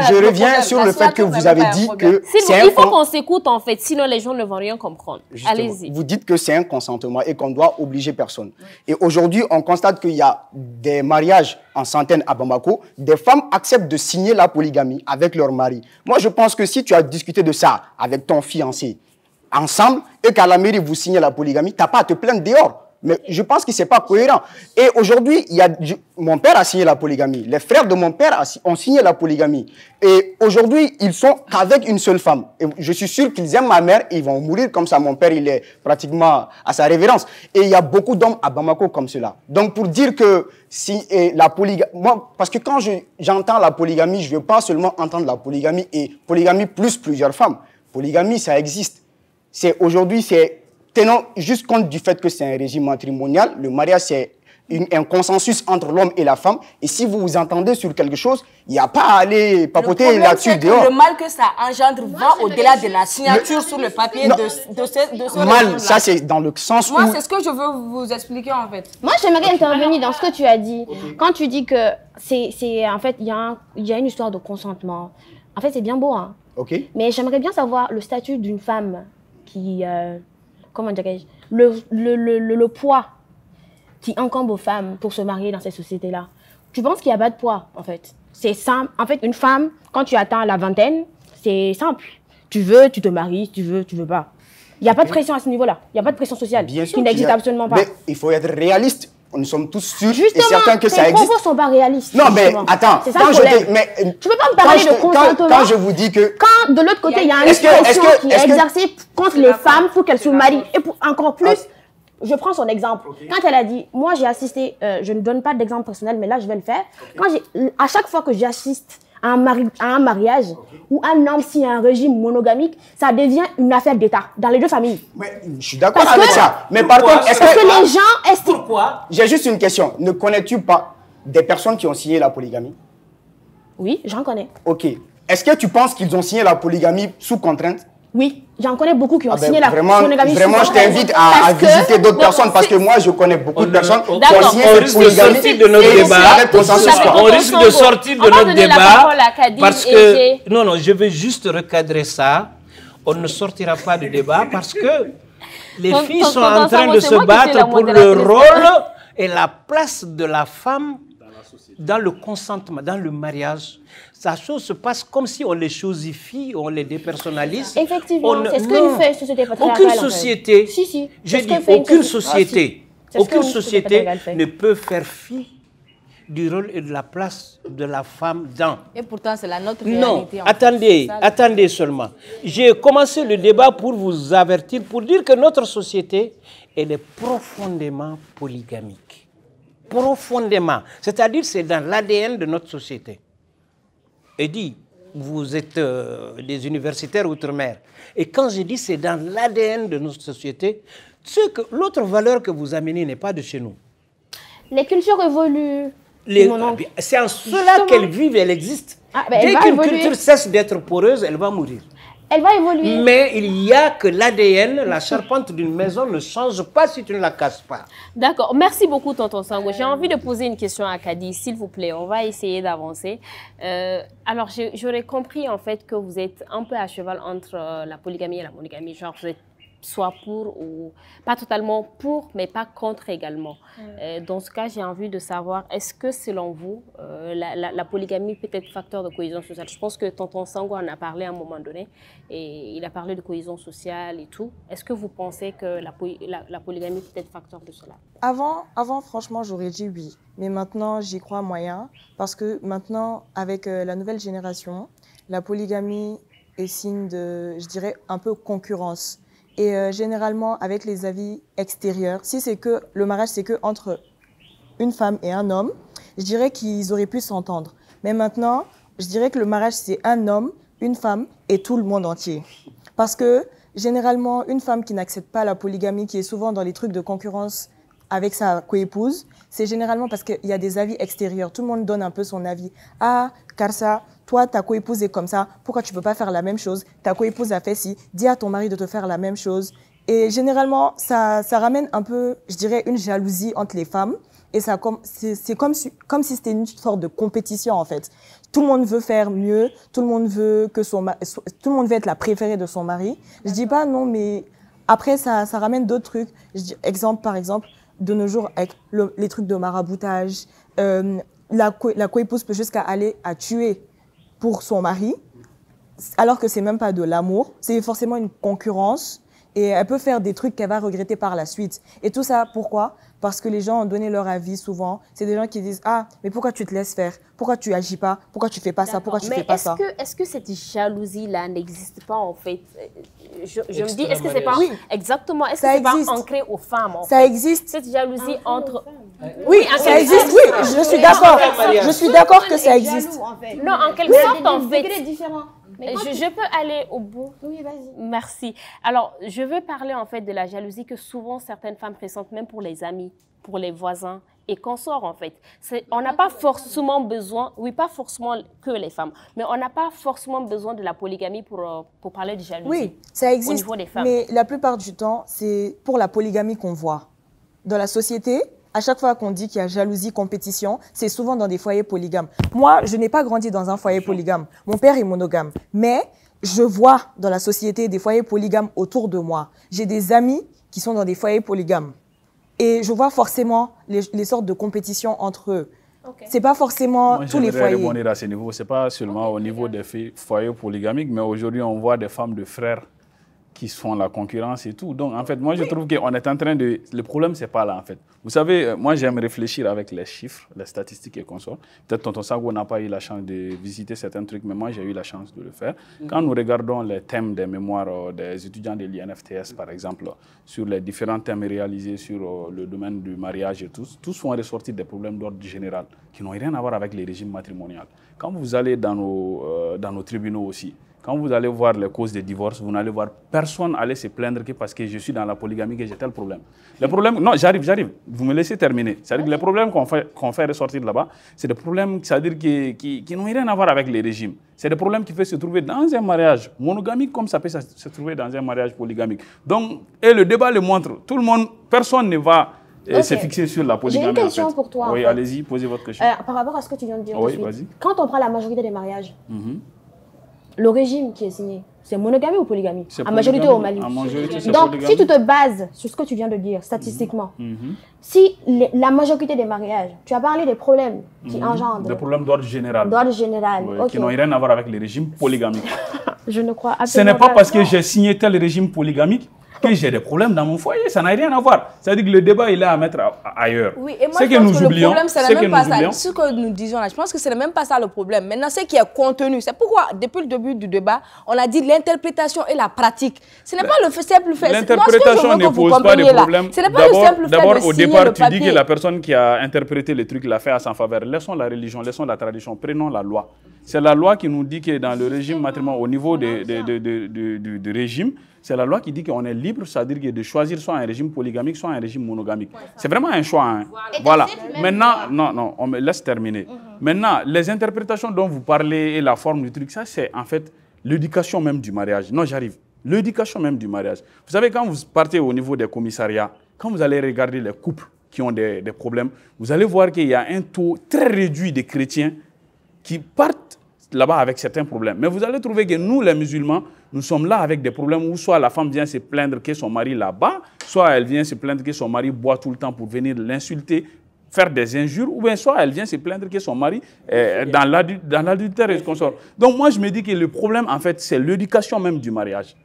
S3: je reviens sur le fait que vous avez dit que...
S2: Il faut qu'on s'écoute, en fait, sinon les gens ne vont rien comprendre. Allez-y.
S3: Vous dites que c'est un consentement et qu'on doit obliger personne. Et aujourd'hui, on constate qu'il y a des mariages en centaines à Bamako, des femmes acceptent de signer la polygamie avec leur mari. Moi, je pense que si tu as discuté de ça avec ton fiancé ensemble et qu'à la mairie, vous signez la polygamie, tu n'as pas à te plaindre dehors. Mais je pense que ce n'est pas cohérent. Et aujourd'hui, mon père a signé la polygamie. Les frères de mon père ont signé la polygamie. Et aujourd'hui, ils sont qu'avec une seule femme. Et je suis sûr qu'ils aiment ma mère et ils vont mourir comme ça. Mon père, il est pratiquement à sa révérence. Et il y a beaucoup d'hommes à Bamako comme cela. Donc, pour dire que si la polygamie... Moi, parce que quand j'entends la polygamie, je ne veux pas seulement entendre la polygamie et polygamie plus plusieurs femmes. Polygamie, ça existe. Aujourd'hui, tenons juste compte du fait que c'est un régime matrimonial. Le mariage, c'est un consensus entre l'homme et la femme. Et si vous vous entendez sur quelque chose, il n'y a pas à aller papoter là-dessus dehors.
S4: Le mal que ça engendre va au-delà de la signature sur le papier de ce
S3: mal, ça c'est dans le sens où...
S4: Moi, c'est ce que je veux vous expliquer en fait.
S7: Moi, j'aimerais intervenir dans ce que tu as dit. Quand tu dis que en fait, il y a une histoire de consentement. En fait, c'est bien beau, hein.
S3: Ok.
S7: Mais j'aimerais bien savoir le statut d'une femme qui... comment dirais-je, le poids qui incombe aux femmes pour se marier dans ces sociétés-là. Tu penses qu'il n'y a pas de poids, en fait. C'est simple. En fait, une femme, quand tu atteins la vingtaine, c'est simple. Tu veux, tu te maries. Tu veux pas. Il n'y a pas de pression à ce niveau-là. Il n'y a pas de pression sociale.
S3: Bien sûr
S7: qui n'existe absolument pas.
S3: Mais il faut être réaliste. Nous sommes tous sûrs
S7: justement,
S3: et certains que ça existe.
S7: Tes propos ne sont pas réalistes.
S3: Non, mais attends.
S7: C'est ça le problème. Tu ne peux pas me parler de consentement.
S3: Quand je vous dis que...
S7: Quand de l'autre côté, il y a une pression qui est exercée contre les femmes pour qu'elles se marient. Et pour encore plus, je prends son exemple. Quand elle a dit, moi j'ai assisté, je ne donne pas d'exemple personnel, mais là je vais le faire. À chaque fois que j'assiste à un mariage où un homme signe un régime monogamique, ça devient une affaire d'État dans les deux familles.
S3: Mais, je suis d'accord avec ça. Mais par contre, est-ce
S7: que les gens estiment...
S1: Pourquoi?
S3: J'ai juste une question. Ne connais-tu pas des personnes qui ont signé la polygamie?
S7: Oui, j'en connais.
S3: Ok. Est-ce que tu penses qu'ils ont signé la polygamie sous contrainte?
S7: Oui, j'en connais beaucoup qui ont signé la polygamie.
S3: Vraiment, je t'invite à visiter d'autres personnes parce que moi, je connais beaucoup de personnes qui ont signé cette polygamie
S1: de notre débat. On risque de sortir de notre débat parce que... Non, je vais juste recadrer ça. On ne sortira pas du débat parce que les filles sont en train de se battre pour le rôle et la place de la femme dans le consentement, dans le mariage. Sa chose se passe comme si on les chosifie, on les dépersonnalise.
S7: Effectivement, c'est ce qu'une fait société patriarcale.
S1: Aucune société,
S7: si.
S1: Je dis aucune société, aucune société ne peut faire fi du rôle et de la place de la femme dans...
S4: Et pourtant, c'est la nôtre réalité.
S1: Non, attendez seulement. J'ai commencé le débat pour vous avertir, pour dire que notre société, elle est profondément polygamique. Profondément. C'est-à-dire c'est dans l'ADN de notre société. Et dit, vous êtes des universitaires outre-mer. Et quand je dis c'est dans l'ADN de notre société, l'autre valeur que vous amenez n'est pas de chez nous.
S2: Les cultures évoluent.
S1: C'est en cela qu'elles vivent, elles existent. Dès qu'une culture cesse d'être poreuse, elle va mourir.
S2: Elle va évoluer.
S1: Mais il y a que l'ADN, la charpente d'une maison ne change pas si tu ne la casses pas. D'accord.
S2: Merci beaucoup, Tonton Sango. J'ai envie de poser une question à Kadi, s'il vous plaît. On va essayer d'avancer. Alors, j'aurais compris en fait que vous êtes un peu à cheval entre la polygamie et la monogamie. Genre, vous êtes soit pour ou pas totalement pour, mais pas contre également. Dans ce cas, j'ai envie de savoir, est-ce que selon vous, la polygamie peut être facteur de cohésion sociale? Je pense que Tonton Sango en a parlé à un moment donné, et il a parlé de cohésion sociale et tout. Est-ce que vous pensez que la polygamie peut être facteur de cela?
S6: Avant, franchement, j'aurais dit oui. Mais maintenant, j'y crois moyen, parce que maintenant, avec la nouvelle génération, la polygamie est signe de, je dirais, un peu concurrence. Et généralement, avec les avis extérieurs, si c'est que le mariage, c'est que entre une femme et un homme, je dirais qu'ils auraient pu s'entendre. Mais maintenant, je dirais que le mariage, c'est un homme, une femme et tout le monde entier. Parce que généralement, une femme qui n'accepte pas la polygamie, qui est souvent dans les trucs de concurrence avec sa coépouse, c'est généralement parce qu'il y a des avis extérieurs. Tout le monde donne un peu son avis. Ah, car ça, toi, ta coépouse est comme ça, pourquoi tu ne peux pas faire la même chose? Ta coépouse a fait ci, dis à ton mari de te faire la même chose. Et généralement, ça ramène un peu, je dirais, une jalousie entre les femmes. Et c'est comme si c'était une sorte de compétition, en fait. Tout le monde veut faire mieux, tout le monde veut être la préférée de son mari. Je dis pas non, mais après, ça ramène d'autres trucs. Par exemple, de nos jours, avec les trucs de maraboutage, la coépouse peut jusqu'à aller à tuer pour son mari, alors que c'est même pas de l'amour, c'est forcément une concurrence, et elle peut faire des trucs qu'elle va regretter par la suite. Et tout ça, pourquoi? Parce que les gens ont donné leur avis souvent. C'est des gens qui disent « Ah, mais pourquoi tu te laisses faire? Pourquoi tu agis pas? Pourquoi tu fais pas ça? Pourquoi tu fais pas ça ?»
S2: Mais est-ce que cette jalousie-là n'existe pas en fait? Je me dis, est-ce que c'est pas... Oui. Exactement. Est-ce que c'est pas ancré aux femmes en fait?
S6: Ça existe.
S2: Cette jalousie entre...
S6: Oui, ça existe, oui, je suis d'accord. Je suis d'accord que ça existe.
S2: Non, en quelque sorte, en fait. Je peux aller au bout?
S7: Oui, vas-y.
S2: Merci. Alors, je veux parler en fait de la jalousie que souvent certaines femmes ressentent, même pour les amis, pour les voisins et consorts en fait. On n'a pas forcément besoin, oui, pas forcément que les femmes, mais on n'a pas forcément besoin de la polygamie pour parler de jalousie.
S6: Oui, ça existe,
S2: au niveau des femmes.
S6: Mais la plupart du temps, c'est pour la polygamie qu'on voit. Dans la société, à chaque fois qu'on dit qu'il y a jalousie, compétition, c'est souvent dans des foyers polygames. Moi, je n'ai pas grandi dans un foyer polygame. Mon père est monogame. Mais je vois dans la société des foyers polygames autour de moi. J'ai des amis qui sont dans des foyers polygames. Et je vois forcément les sortes de compétitions entre eux. Okay. C'est pas forcément tous les foyers.
S5: Répondre à ce niveau. C'est pas seulement au niveau des foyers polygamiques, mais aujourd'hui, on voit des femmes de frères qui font la concurrence et tout. Donc, en fait, moi, je trouve qu'on est en train de... Le problème, c'est pas là, en fait. Vous savez, moi, j'aime réfléchir avec les chiffres, les statistiques et consorts. Peut-être Tonton Sango n'a pas eu la chance de visiter certains trucs, mais moi, j'ai eu la chance de le faire. Quand nous regardons les thèmes des mémoires des étudiants de l'INFTS, par exemple, sur les différents thèmes réalisés sur le domaine du mariage et tous font ressortir des problèmes d'ordre général qui n'ont rien à voir avec les régimes matrimoniaux. Quand vous allez dans nos tribunaux aussi, quand vous allez voir les causes des divorces, vous n'allez voir personne aller se plaindre que parce que je suis dans la polygamie que j'ai tel problème. Les problèmes, non, j'arrive. Vous me laissez terminer. C'est-à-dire que les problèmes qu'on fait ressortir là-bas, c'est des problèmes, c'est-à-dire qui n'ont rien à voir avec les régimes. C'est des problèmes qui peuvent se trouver dans un mariage monogamique comme ça peut se trouver dans un mariage polygamique. Donc, et le débat le montre. Tout le monde, personne ne va se fixer sur la polygamie.
S7: J'ai une question pour toi.
S5: Oui, allez-y, posez votre question.
S7: Par rapport à ce que tu viens de dire.
S5: Oui, vas-y.
S7: Quand on prend la majorité des mariages, le régime qui est signé, c'est monogamie ou polygamie? En majorité au Mali. Donc, si tu te bases sur ce que tu viens de dire, statistiquement, si la majorité des mariages, tu as parlé des problèmes qui engendrent...
S5: Des problèmes d'ordre général.
S7: D'ordre général,
S5: oui, qui n'ont rien à voir avec les régimes polygamiques.
S7: Je ne crois absolument pas.
S5: Ce n'est pas parce que j'ai signé tel régime polygamique que j'ai des problèmes dans mon foyer, ça n'a rien à voir. C'est-à-dire que le débat, il est à mettre ailleurs.
S4: Oui, et moi, je pense que le problème, c'est même pas ça. Ce que nous disons là, je pense que ce n'est même pas ça le problème. Maintenant, ce qui est contenu, c'est pourquoi, depuis le début du débat, on a dit l'interprétation et la pratique. Ce n'est pas le simple fait.
S5: L'interprétation ne pose pas de problème. D'abord, au départ, tu dis que la personne qui a interprété le truc l'a fait à sa faveur. Laissons la religion, laissons la tradition, prenons la loi. C'est la loi qui nous dit que dans le régime matrimonial, au niveau du régime, c'est la loi qui dit qu'on est libre, c'est-à-dire de choisir soit un régime polygamique, soit un régime monogamique. C'est vraiment un choix. Hein. Voilà. Maintenant, non, on me laisse terminer. Maintenant, les interprétations dont vous parlez et la forme du truc, ça c'est en fait l'éducation même du mariage. Non, j'arrive. L'éducation même du mariage. Vous savez, quand vous partez au niveau des commissariats, quand vous allez regarder les couples qui ont des problèmes, vous allez voir qu'il y a un taux très réduit de chrétiens qui partent là-bas avec certains problèmes. Mais vous allez trouver que nous, les musulmans, nous sommes là avec des problèmes où soit la femme vient se plaindre que son mari là-bas, soit elle vient se plaindre que son mari boit tout le temps pour venir l'insulter, faire des injures, ou bien soit elle vient se plaindre que son mari est dans l'adultère et consort. Donc moi, je me dis que le problème, en fait, c'est l'éducation même du mariage.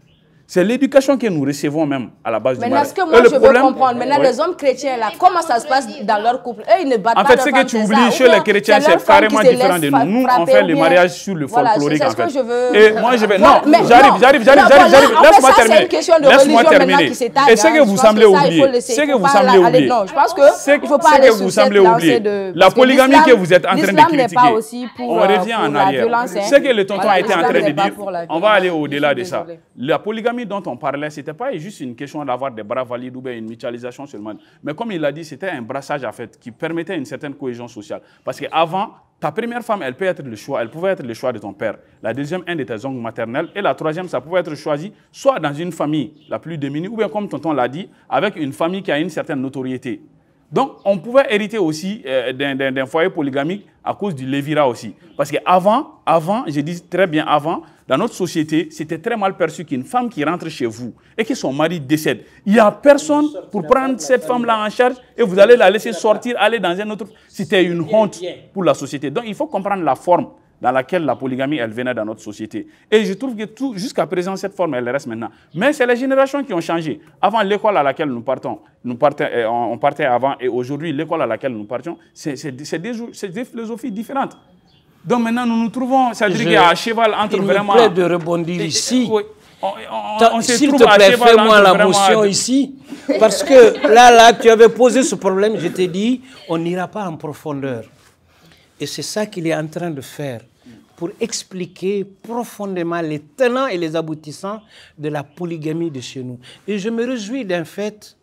S5: C'est l'éducation que nous recevons même à la base du mariage.
S4: Maintenant, ce que moi je veux comprendre, maintenant les hommes chrétiens là, comment ça se passe dans leur couple? Eux, ils ne battent pas.
S5: En fait, ce que tu oublies chez les chrétiens, c'est carrément différent de nous. Nous, on fait le mariage sur le folklorique en fait. Et moi, je vais... Non, j'arrive. Laisse-moi terminer. Laisse-moi terminer. Et ce que vous semblez oublier, ce que vous semblez oublier,
S4: non, je pense que il faut pas aller sur cette lancée de...
S5: La polygamie que vous êtes en train de critiquer, on revient en arrière. Ce que le tonton a été en train de dire, on va aller au-delà de ça. La polygamie dont on parlait, ce n'était pas juste une question d'avoir des bras valides ou bien une mutualisation seulement. Mais comme il l'a dit, c'était un brassage en fait, qui permettait une certaine cohésion sociale. Parce qu'avant, ta première femme, elle pouvait être le choix de ton père. La deuxième, un de tes oncles maternels. Et la troisième, ça pouvait être choisi soit dans une famille la plus démunie, ou bien comme tonton l'a dit, avec une famille qui a une certaine notoriété. Donc, on pouvait hériter aussi d'un foyer polygamique à cause du lévira aussi. Parce qu'avant, je dis très bien avant, dans notre société, c'était très mal perçu qu'une femme qui rentre chez vous et que son mari décède, il n'y a personne pour prendre cette femme-là en charge et vous allez la laisser sortir, aller dans un autre... C'était une honte pour la société. Donc, il faut comprendre la forme dans laquelle la polygamie, elle venait dans notre société. Et je trouve que jusqu'à présent, cette forme, elle reste maintenant. Mais c'est les générations qui ont changé. Avant, l'école à laquelle on partait avant, et aujourd'hui, l'école à laquelle nous partions, c'est des philosophies différentes. Donc maintenant, nous nous trouvons, c'est-à-dire à cheval entre vraiment...
S1: Il me plaît de rebondir ici. S'il te plaît, fais-moi la motion ici. Parce que là, tu avais posé ce problème, je t'ai dit, on n'ira pas en profondeur. Et c'est ça qu'il est en train de faire pour expliquer profondément les tenants et les aboutissants de la polygamie de chez nous. Et je me réjouis d'un fait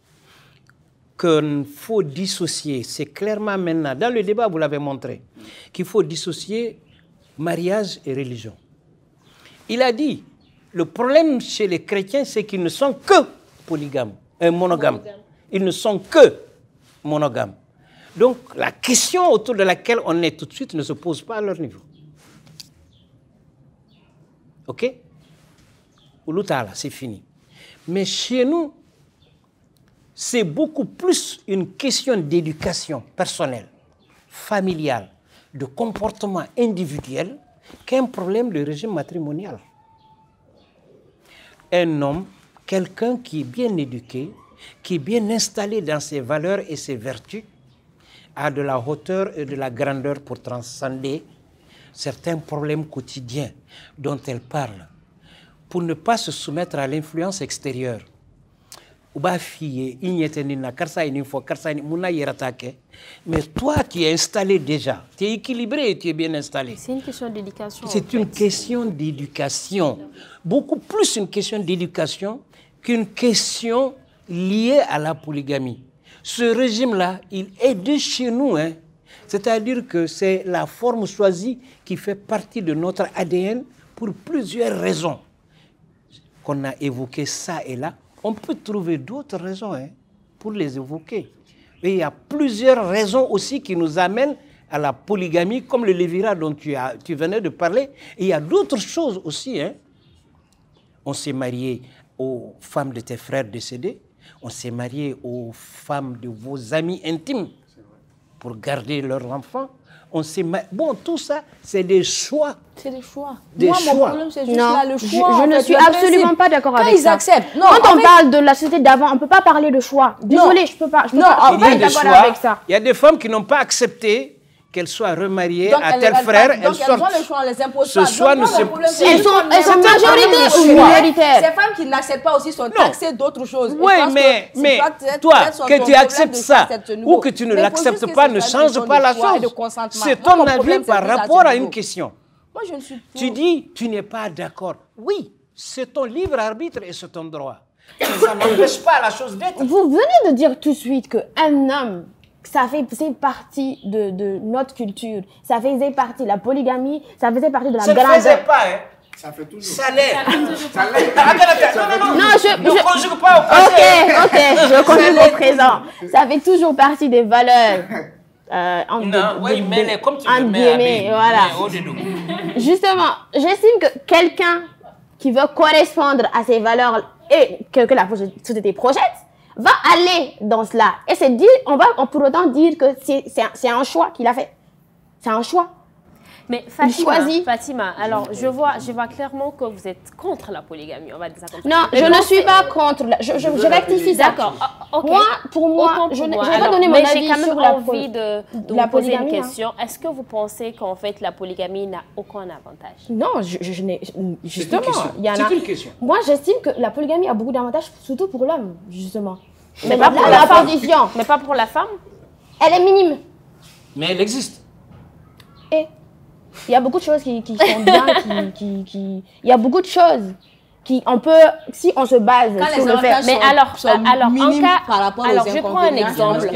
S1: qu'il faut dissocier, c'est clairement maintenant, dans le débat vous l'avez montré, qu'il faut dissocier mariage et religion. Il a dit, le problème chez les chrétiens, c'est qu'ils ne sont que polygames, monogames. Ils ne sont que monogames. Donc, la question autour de laquelle on est tout de suite ne se pose pas à leur niveau. OK? Ouloutala, c'est fini. Mais chez nous, c'est beaucoup plus une question d'éducation personnelle, familiale, de comportement individuel qu'un problème de régime matrimonial. Un homme, quelqu'un qui est bien éduqué, qui est bien installé dans ses valeurs et ses vertus, a de la hauteur et de la grandeur pour transcender certains problèmes quotidiens dont elle parle, pour ne pas se soumettre à l'influence extérieure. Mais toi, tu es installé déjà, tu es équilibré et tu es bien installé.
S2: C'est une question d'éducation.
S1: C'est une question d'éducation, beaucoup plus une question d'éducation qu'une question liée à la polygamie. Ce régime-là, il est de chez nous. Hein. C'est-à-dire que c'est la forme choisie qui fait partie de notre ADN pour plusieurs raisons. Qu'on a évoqué ça et là, on peut trouver d'autres raisons pour les évoquer. Et il y a plusieurs raisons aussi qui nous amènent à la polygamie, comme le lévira dont tu venais de parler. Et il y a d'autres choses aussi. Hein. On s'est marié aux femmes de tes frères décédés. On s'est marié aux femmes de vos amis intimes pour garder leurs enfants. On s'est bon, tout ça, c'est des choix.
S4: C'est des choix.
S1: Des
S4: Moi,
S1: choix.
S4: mon problème, c'est juste là, le choix.
S7: Je ne suis absolument pas d'accord avec ça.
S4: Quand ils acceptent. Non,
S7: quand on parle de la société d'avant, on ne peut pas parler de choix. Désolée, je ne peux pas. Je suis pas d'accord avec ça.
S1: Il y a des femmes qui n'ont pas accepté qu'elles soient remariées à tel frère, elles sortent.
S4: Donc elles ont le choix, on les impose pas.
S1: Ce choix ne se...
S7: Elles sont majoritaires ou minoritaires.
S4: Ces femmes qui n'acceptent pas aussi sont taxées d'autres choses.
S1: Oui, mais toi, que tu acceptes ça ou que tu ne l'acceptes pas ne change pas la chose. C'est ton avis par rapport à une question.
S4: Moi, je ne suis pas...
S1: Tu dis, tu n'es pas d'accord. Oui, c'est ton libre arbitre et c'est ton droit. Ça n'empêche pas la chose d'être.
S7: Vous venez de dire tout de suite qu'un homme, ça faisait partie de notre culture. Ça faisait partie, la polygamie, ça faisait partie de la grandeur.
S1: Ça ne faisait pas, hein.
S3: Ça fait toujours.
S1: Ça l'est.
S7: Non,
S1: ne conjugue pas au passé.
S7: Ok, je conjugue au présent. Ça fait toujours partie des valeurs.
S1: Mais comme tu
S7: le mets, voilà. Justement, j'estime que quelqu'un qui veut correspondre à ces valeurs et que la société projette va aller dans cela. Et c'est dire, on va pour autant dire que c'est un choix qu'il a fait. C'est un choix.
S2: Mais Fatima, alors je vois clairement que vous êtes contre la polygamie. On va dire ça comme ça.
S7: Non, je ne suis pas contre. Je rectifie ça.
S2: D'accord. Okay.
S7: Pour moi, je vais pas donner mon avis sur la polygamie.
S2: J'ai quand même envie de vous poser une question. Est-ce que vous pensez qu'en fait la polygamie n'a aucun avantage?
S7: Non, je n'ai justement.
S1: C'est une question.
S7: Moi, j'estime que la polygamie a beaucoup d'avantages, surtout pour l'homme, justement. Mais pas pour la position.
S2: Mais pas pour la femme.
S7: Elle est minime.
S1: Mais elle existe.
S7: Et il y a beaucoup de choses qui sont bien, il y a beaucoup de choses on peut, si on se base sur le fait.
S2: Mais alors en cas, alors je prends un exemple.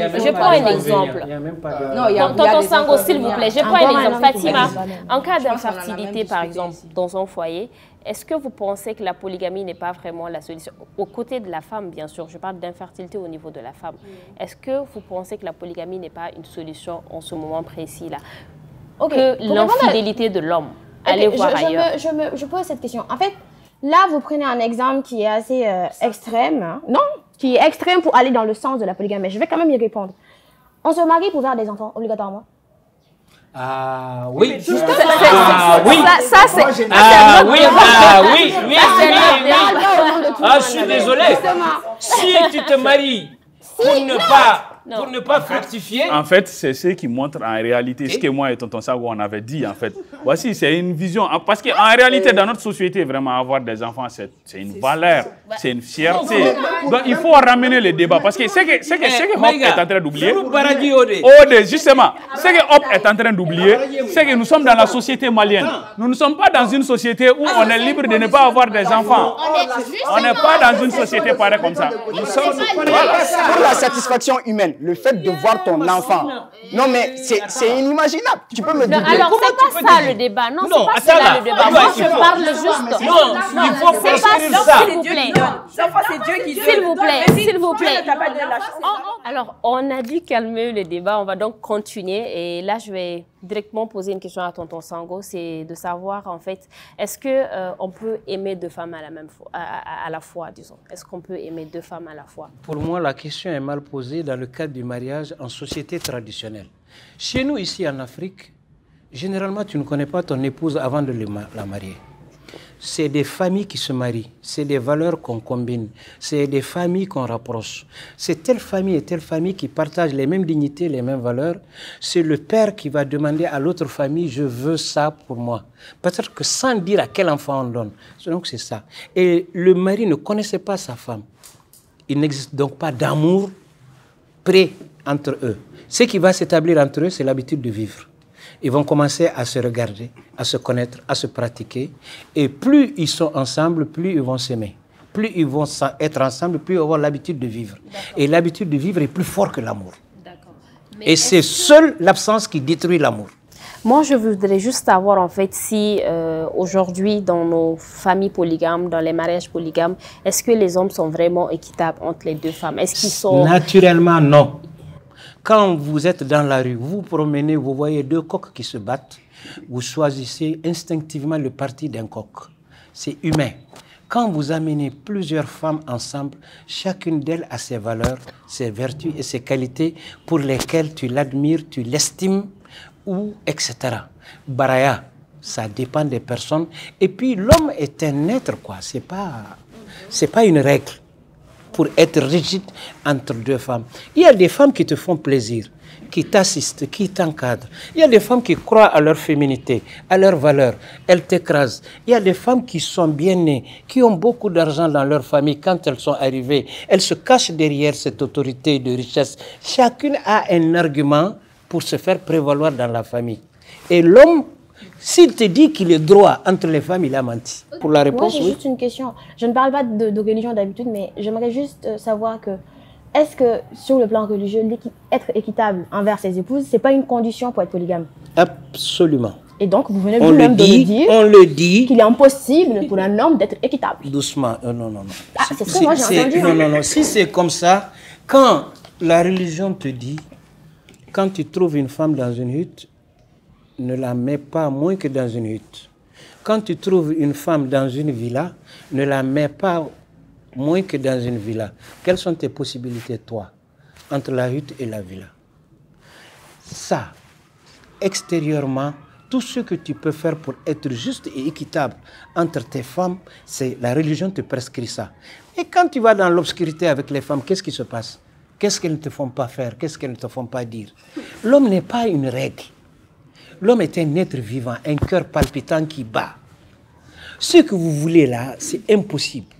S2: Tonton Sango, s'il vous plaît, je prends un exemple. Fatima, en cas d'infertilité, par exemple, dans un foyer, est-ce que vous pensez que la polygamie n'est pas vraiment la solution? Aux côtés de la femme, bien sûr, je parle d'infertilité au niveau de la femme. Est-ce que vous pensez que la polygamie n'est pas une solution en ce moment précis-là? Que l'infidélité de l'homme. Allez voir ailleurs.
S7: Je pose cette question. En fait, là, vous prenez un exemple qui est assez extrême. Hein? Non, qui est extrême pour aller dans le sens de la polygamie. Mais je vais quand même y répondre. On se marie pour faire des enfants, obligatoirement.
S1: Ah oui.
S2: Ça c'est. Ah
S1: je suis désolé. Si tu te maries pour ne pas fructifier.
S5: En fait, c'est ce qui montre en réalité ce que moi et Tonton Sango on avait dit en fait. Voici, c'est une vision. Parce qu'en réalité, dans notre société, vraiment avoir des enfants, c'est une valeur, c'est une fierté. Donc il faut ramener le débat. Parce que ce que Hop est en train d'oublier, justement, ce que Hop est en train d'oublier, c'est que nous sommes dans la société malienne. Nous ne sommes pas dans une société où on est libre de ne pas avoir des enfants. On n'est pas dans une société pareille comme ça. Nous sommes
S3: pour la satisfaction humaine. Le fait de voir ton enfant. Non, mais c'est inimaginable. Tu peux me dire.
S2: Alors, c'est pas ça le débat. Non, c'est pas ça le débat. Moi, je parle juste.
S1: Non, il faut prescrire ça.
S2: S'il vous plaît. S'il vous plaît. Alors, on a dû calmer le débat. On va donc continuer. Et là, je vais directement poser une question à Tonton Sango. C'est de savoir, en fait, est-ce qu'on peut aimer deux femmes à la fois, disons? Est-ce qu'on peut aimer deux femmes à la fois?
S1: Pour moi, la question est mal posée dans le cadre du mariage en société traditionnelle. Chez nous, ici en Afrique, généralement, tu ne connais pas ton épouse avant de la marier. C'est des familles qui se marient, c'est des valeurs qu'on combine, c'est des familles qu'on rapproche. C'est telle famille et telle famille qui partagent les mêmes dignités, les mêmes valeurs. C'est le père qui va demander à l'autre famille, je veux ça pour moi. Peut-être que sans dire à quel enfant on donne. Donc c'est ça. Et le mari ne connaissait pas sa femme. Il n'existe donc pas d'amour près entre eux. Ce qui va s'établir entre eux, c'est l'habitude de vivre. Ils vont commencer à se regarder, à se connaître, à se pratiquer. Et plus ils sont ensemble, plus ils vont s'aimer. Plus ils vont être ensemble, plus ils vont avoir l'habitude de vivre. Et l'habitude de vivre est plus forte que l'amour. Et c'est seule l'absence qui détruit l'amour.
S2: Moi, je voudrais juste savoir, en fait, si aujourd'hui, dans nos familles polygames, dans les mariages polygames, est-ce que les hommes sont vraiment équitables entre les deux femmes? Est-ce qu'ils sont...
S1: Naturellement, non. Quand vous êtes dans la rue, vous promenez, vous voyez deux coqs qui se battent, vous choisissez instinctivement le parti d'un coq. C'est humain. Quand vous amenez plusieurs femmes ensemble, chacune d'elles a ses valeurs, ses vertus et ses qualités pour lesquelles tu l'admires, tu l'estimes, ou etc. Baraya, ça dépend des personnes. Et puis l'homme est un être, quoi. C'est pas une règle pour être rigide entre deux femmes. Il y a des femmes qui te font plaisir, qui t'assistent, qui t'encadrent. Il y a des femmes qui croient à leur féminité, à leurs valeurs. Elles t'écrasent. Il y a des femmes qui sont bien nées, qui ont beaucoup d'argent dans leur famille. Quand elles sont arrivées, elles se cachent derrière cette autorité de richesse. Chacune a un argument pour se faire prévaloir dans la famille. Et l'homme, S'il te dit qu'il est droit entre les femmes, il a menti. Pour la réponse,
S7: moi, j'ai juste une question. Je ne parle pas de religion d'habitude, mais j'aimerais juste savoir que est-ce que sur le plan religieux, être équitable envers ses épouses, c'est pas une condition pour être polygame?
S1: Absolument.
S7: Et donc, vous venez vous-même de le dire.
S1: On le dit.
S7: Qu'il est impossible pour un homme d'être équitable.
S1: Doucement. Non.
S7: Ah, c'est ce que moi j'ai entendu.
S1: Non. Si c'est comme ça, quand la religion te dit, quand tu trouves une femme dans une hutte, ne la mets pas moins que dans une hutte. Quand tu trouves une femme dans une villa, ne la mets pas moins que dans une villa. Quelles sont tes possibilités, toi, entre la hutte et la villa? Ça, extérieurement, tout ce que tu peux faire pour être juste et équitable entre tes femmes, c'est la religion te prescrit ça. Et quand tu vas dans l'obscurité avec les femmes, qu'est-ce qui se passe? Qu'est-ce qu'elles ne te font pas faire? Qu'est-ce qu'elles ne te font pas dire? L'homme n'est pas une règle. L'homme est un être vivant, un cœur palpitant qui bat. Ce que vous voulez là, c'est impossible.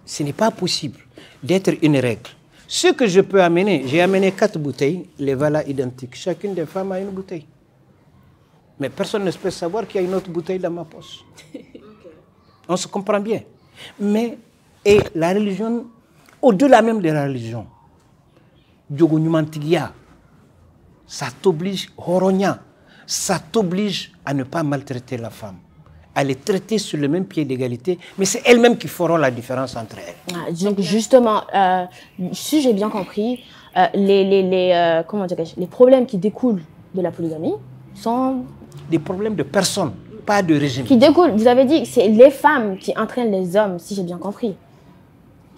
S1: Ce n'est pas possible d'être une règle. Ce que je peux amener, j'ai amené 4 bouteilles, les voilà identiques. Chacune des femmes a une bouteille. Mais personne ne peut savoir qu'il y a une autre bouteille dans ma poche. On se comprend bien. Mais, et la religion, au-delà même de la religion, ça t'oblige, Horonia, ça t'oblige à ne pas maltraiter la femme, à les traiter sur le même pied d'égalité, mais c'est elles-mêmes qui feront la différence entre elles.
S7: Ah, donc justement, si j'ai bien compris, comment dirais-je, les problèmes qui découlent de la polygamie sont...
S1: Des problèmes de personnes, pas de régime.
S7: Qui découlent, vous avez dit que c'est les femmes qui entraînent les hommes, si j'ai bien compris.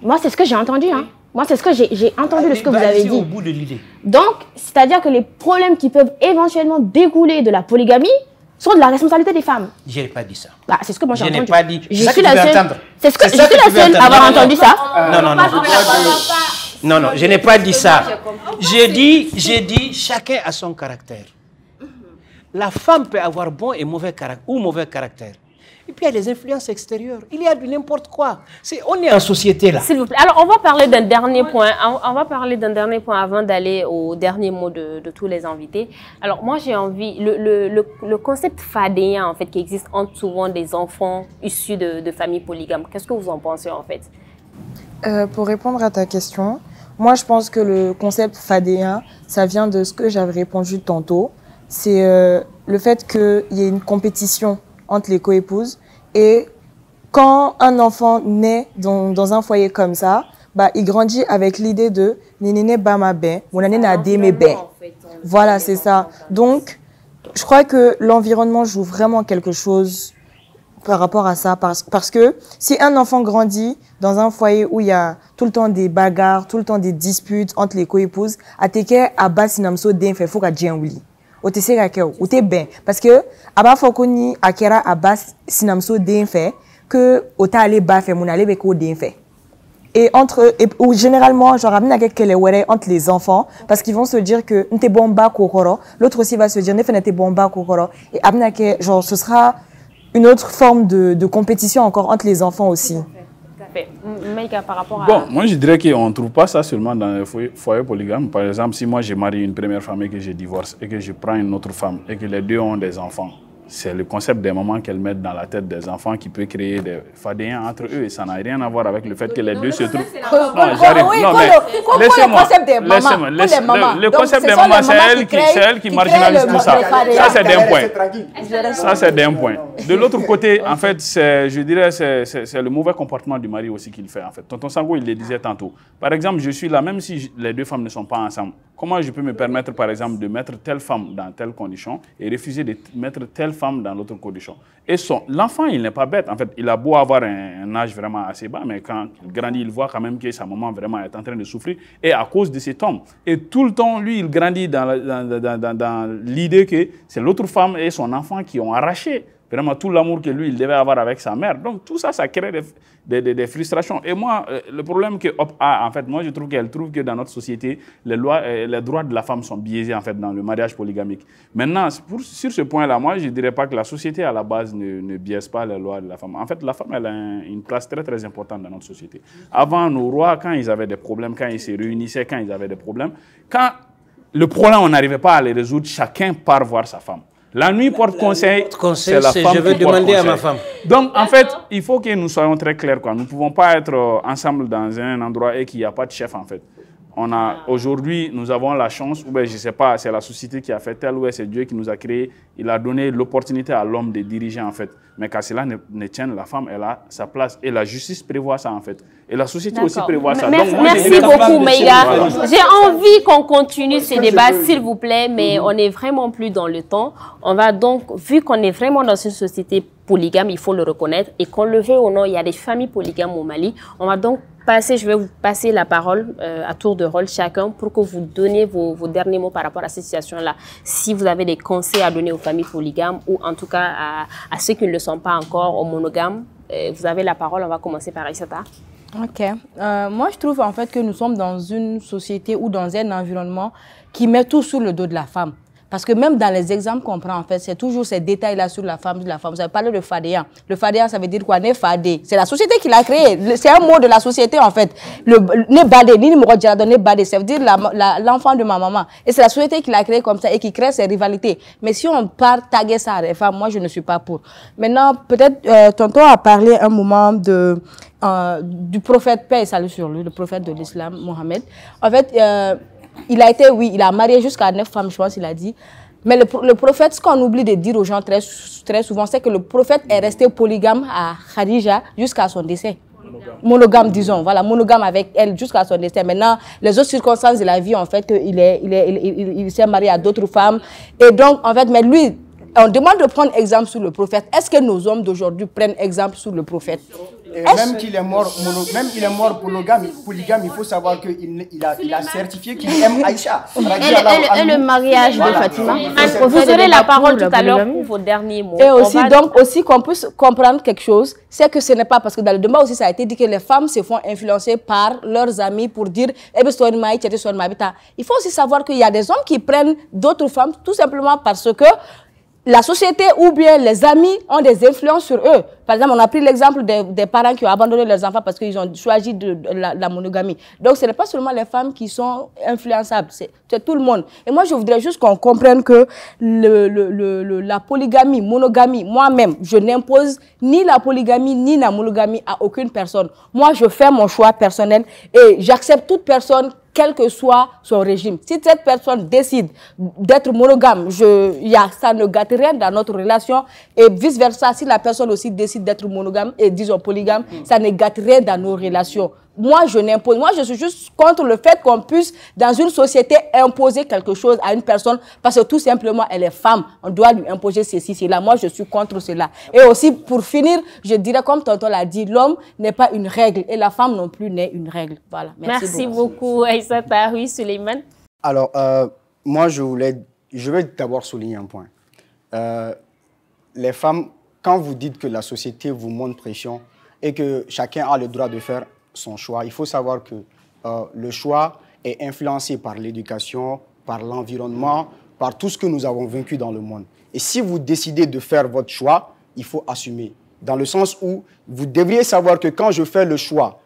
S7: Moi, c'est ce que j'ai entendu. Hein. Moi, c'est ce que j'ai entendu de ce que vous avez dit.
S1: Au bout de l'idée.
S7: Donc, c'est-à-dire que les problèmes qui peuvent éventuellement découler de la polygamie sont de la responsabilité des femmes.
S1: Je n'ai pas dit ça.
S7: Bah, c'est ce que moi j'ai entendu.
S1: Je n'ai pas dit.
S7: Je suis la seule. C'est ce que je suis la seule à avoir entendu ça.
S1: Non, je n'ai pas dit ça. J'ai dit chacun a son caractère. La femme peut avoir bon et mauvais caractère. Et puis il y a les influences extérieures. Il y a de n'importe quoi. On est en société là.
S2: S'il vous plaît. Alors on va parler d'un dernier point. On va parler d'un dernier point avant d'aller au dernier mot de tous les invités. Alors moi j'ai envie, le concept fadéen en fait qui existe entre souvent des enfants issus de familles polygames. Qu'est-ce que vous en pensez en fait?
S6: Pour répondre à ta question, moi je pense que le concept fadéen, ça vient de ce que j'avais répondu tantôt. C'est le fait qu'il y ait une compétition entre les coépouses. Et quand un enfant naît dans un foyer comme ça, bah, il grandit avec l'idée de « Nénéné bama ben, mon année n'a démé ben ». Voilà, c'est ça. Donc, je crois que l'environnement joue vraiment quelque chose par rapport à ça. Parce que si un enfant grandit dans un foyer où il y a tout le temps des bagarres, tout le temps des disputes entre les coépouses, à teke aba sinamso den fe faut ka djenwili. O te se ka ou te ben parce que aba fokoni akera aba sinamso den fait que o ta ale ba fait mon ale be ko den fait ou généralement genre amena quelque les entre les enfants parce qu'ils vont se dire que nte bomba kokoro, l'autre aussi va se dire ne fait nte bomba kokoro et amena que genre ce sera une autre forme de compétition encore entre les enfants aussi.
S2: Par rapport à...
S5: Bon, moi je dirais qu'on ne trouve pas ça seulement dans les foyers polygames. Par exemple, si moi j'ai marié une première femme et que je divorce et que je prends une autre femme et que les deux ont des enfants, c'est le concept des mamans qu'elles mettent dans la tête des enfants qui peut créer des fadéens entre eux et ça n'a rien à voir avec le fait que les deux se trouvent...
S4: Non, j'arrive. Non, mais laissez-moi.
S5: Le concept des mamans, c'est elles qui marginalisent tout ça. Ça, c'est d'un point. Ça, c'est d'un point. De l'autre côté, en fait, je dirais c'est le mauvais comportement du mari aussi qu'il fait. En fait. Tonton Sango, il le disait tantôt. Par exemple, je suis là, même si les deux femmes ne sont pas ensemble, comment je peux me permettre, par exemple, de mettre telle femme dans telle condition et refuser de mettre telle femme dans l'autre condition? Et l'enfant, il n'est pas bête. En fait, il a beau avoir un âge vraiment assez bas, mais quand il grandit, il voit quand même que sa maman vraiment est en train de souffrir. Et à cause de cet homme. Et tout le temps, lui, il grandit dans l'idée que c'est l'autre femme et son enfant qui ont arraché vraiment tout l'amour que lui, il devait avoir avec sa mère. Donc, tout ça, ça crée des frustrations. Et moi, le problème que Hop a, en fait, moi, je trouve qu'elle trouve que dans notre société, les droits de la femme sont biaisés, en fait, dans le mariage polygamique. Maintenant, sur ce point-là, moi, je ne dirais pas que la société, à la base, ne biaise pas les lois de la femme. En fait, la femme, elle a une place très, très importante dans notre société. Avant, nos rois, quand ils avaient des problèmes, quand ils se réunissaient, quand ils avaient des problèmes, quand le problème, on n'arrivait pas à les résoudre, chacun part voir sa femme. La nuit porte conseil, c'est la femme
S1: je vais demander à ma femme.
S5: Donc, en fait, il faut que nous soyons très clairs, quoi. Nous ne pouvons pas être ensemble dans un endroit et qu'il n'y a pas de chef, en fait. Aujourd'hui, nous avons la chance, ou bien je ne sais pas, c'est la société qui a fait tel, ou c'est Dieu qui nous a créé. Il a donné l'opportunité à l'homme de diriger, en fait. Mais qu'à cela ne tienne, la femme, elle a sa place. Et la justice prévoit ça, en fait. Et la société aussi prévoit ça.
S2: Merci beaucoup, Meïga. J'ai envie qu'on continue ce débat, s'il vous plaît, mais on n'est vraiment plus dans le temps. On va donc, vu qu'on est vraiment dans une société polygame, il faut le reconnaître, et qu'on le veut ou non, il y a des familles polygames au Mali. On va donc je vais vous passer la parole à tour de rôle chacun pour que vous donniez vos derniers mots par rapport à cette situation-là. Si vous avez des conseils à donner aux familles polygames ou en tout cas à ceux qui ne le sont pas encore, aux monogames, vous avez la parole. On va commencer par Aïssata.
S8: Ok. Moi, je trouve en fait que nous sommes dans une société ou dans un environnement qui met tout sur le dos de la femme. Parce que même dans les exemples qu'on prend, en fait, c'est toujours ces détails-là sur la femme. Vous avez parlé de fadéa. Le fadéa, ça veut dire quoi? Né fadé. C'est la société qui l'a créé. C'est un mot de la société, en fait. Né badé, ni né badé, ça veut dire l'enfant de ma maman. Et c'est la société qui l'a créé comme ça et qui crée ces rivalités. Mais si on part taguer ça à les femmes, moi, je ne suis pas pour. Maintenant, peut-être, tonton a parlé un moment du prophète, paix et salut sur lui, le prophète de l'islam, Mohammed. En fait, il a marié jusqu'à 9 femmes, je pense, il a dit. Mais le prophète, ce qu'on oublie de dire aux gens très souvent, c'est que le prophète est resté polygame à Khadija jusqu'à son décès. Monogame, disons. Voilà, monogame avec elle jusqu'à son décès. Maintenant, les autres circonstances de la vie, en fait, il s'est marié à d'autres femmes. Et donc, en fait, mais lui, on demande de prendre exemple sur le prophète. Est-ce que nos hommes d'aujourd'hui prennent exemple sur le prophète?
S3: Même qu'il est mort, polygame, il faut savoir qu'il a certifié qu'il aime Aïcha.
S2: Et le mariage de Fatima. Vous aurez la parole tout à l'heure pour vos derniers mots.
S4: Et aussi, qu'on puisse comprendre quelque chose, c'est que ce n'est pas parce que dans le débat aussi, ça a été dit que les femmes se font influencer par leurs amis pour dire il faut aussi savoir qu'il y a des hommes qui prennent d'autres femmes tout simplement parce que la société ou bien les amis ont des influences sur eux. Par exemple, on a pris l'exemple des parents qui ont abandonné leurs enfants parce qu'ils ont choisi la monogamie. Donc, ce n'est pas seulement les femmes qui sont influençables, c'est tout le monde. Et moi, je voudrais juste qu'on comprenne que la polygamie, monogamie, moi-même, je n'impose ni la polygamie ni la monogamie à aucune personne. Moi, je fais mon choix personnel et j'accepte toute personne quel que soit son régime. Si cette personne décide d'être monogame, ça ne gâte rien dans notre relation. Et vice-versa, si la personne aussi décide d'être monogame et disons polygame, ça ne gâte rien dans nos relations. Moi, je n'impose. Moi, je suis juste contre le fait qu'on puisse, dans une société, imposer quelque chose à une personne parce que tout simplement, elle est femme. On doit lui imposer ceci, cela. Moi, je suis contre cela. Et aussi, pour finir, je dirais, comme tonton l'a dit, l'homme n'est pas une règle et la femme non plus n'est une règle. Voilà.
S2: Merci beaucoup, Aïssata. Oui, Suleiman.
S3: Alors, moi, je vais d'abord souligner un point. Les femmes, quand vous dites que la société vous montre pression et que chacun a le droit de faire son choix, il faut savoir que le choix est influencé par l'éducation, par l'environnement, par tout ce que nous avons vécu dans le monde. Et si vous décidez de faire votre choix, il faut assumer. Dans le sens où vous devriez savoir que quand je fais le choix,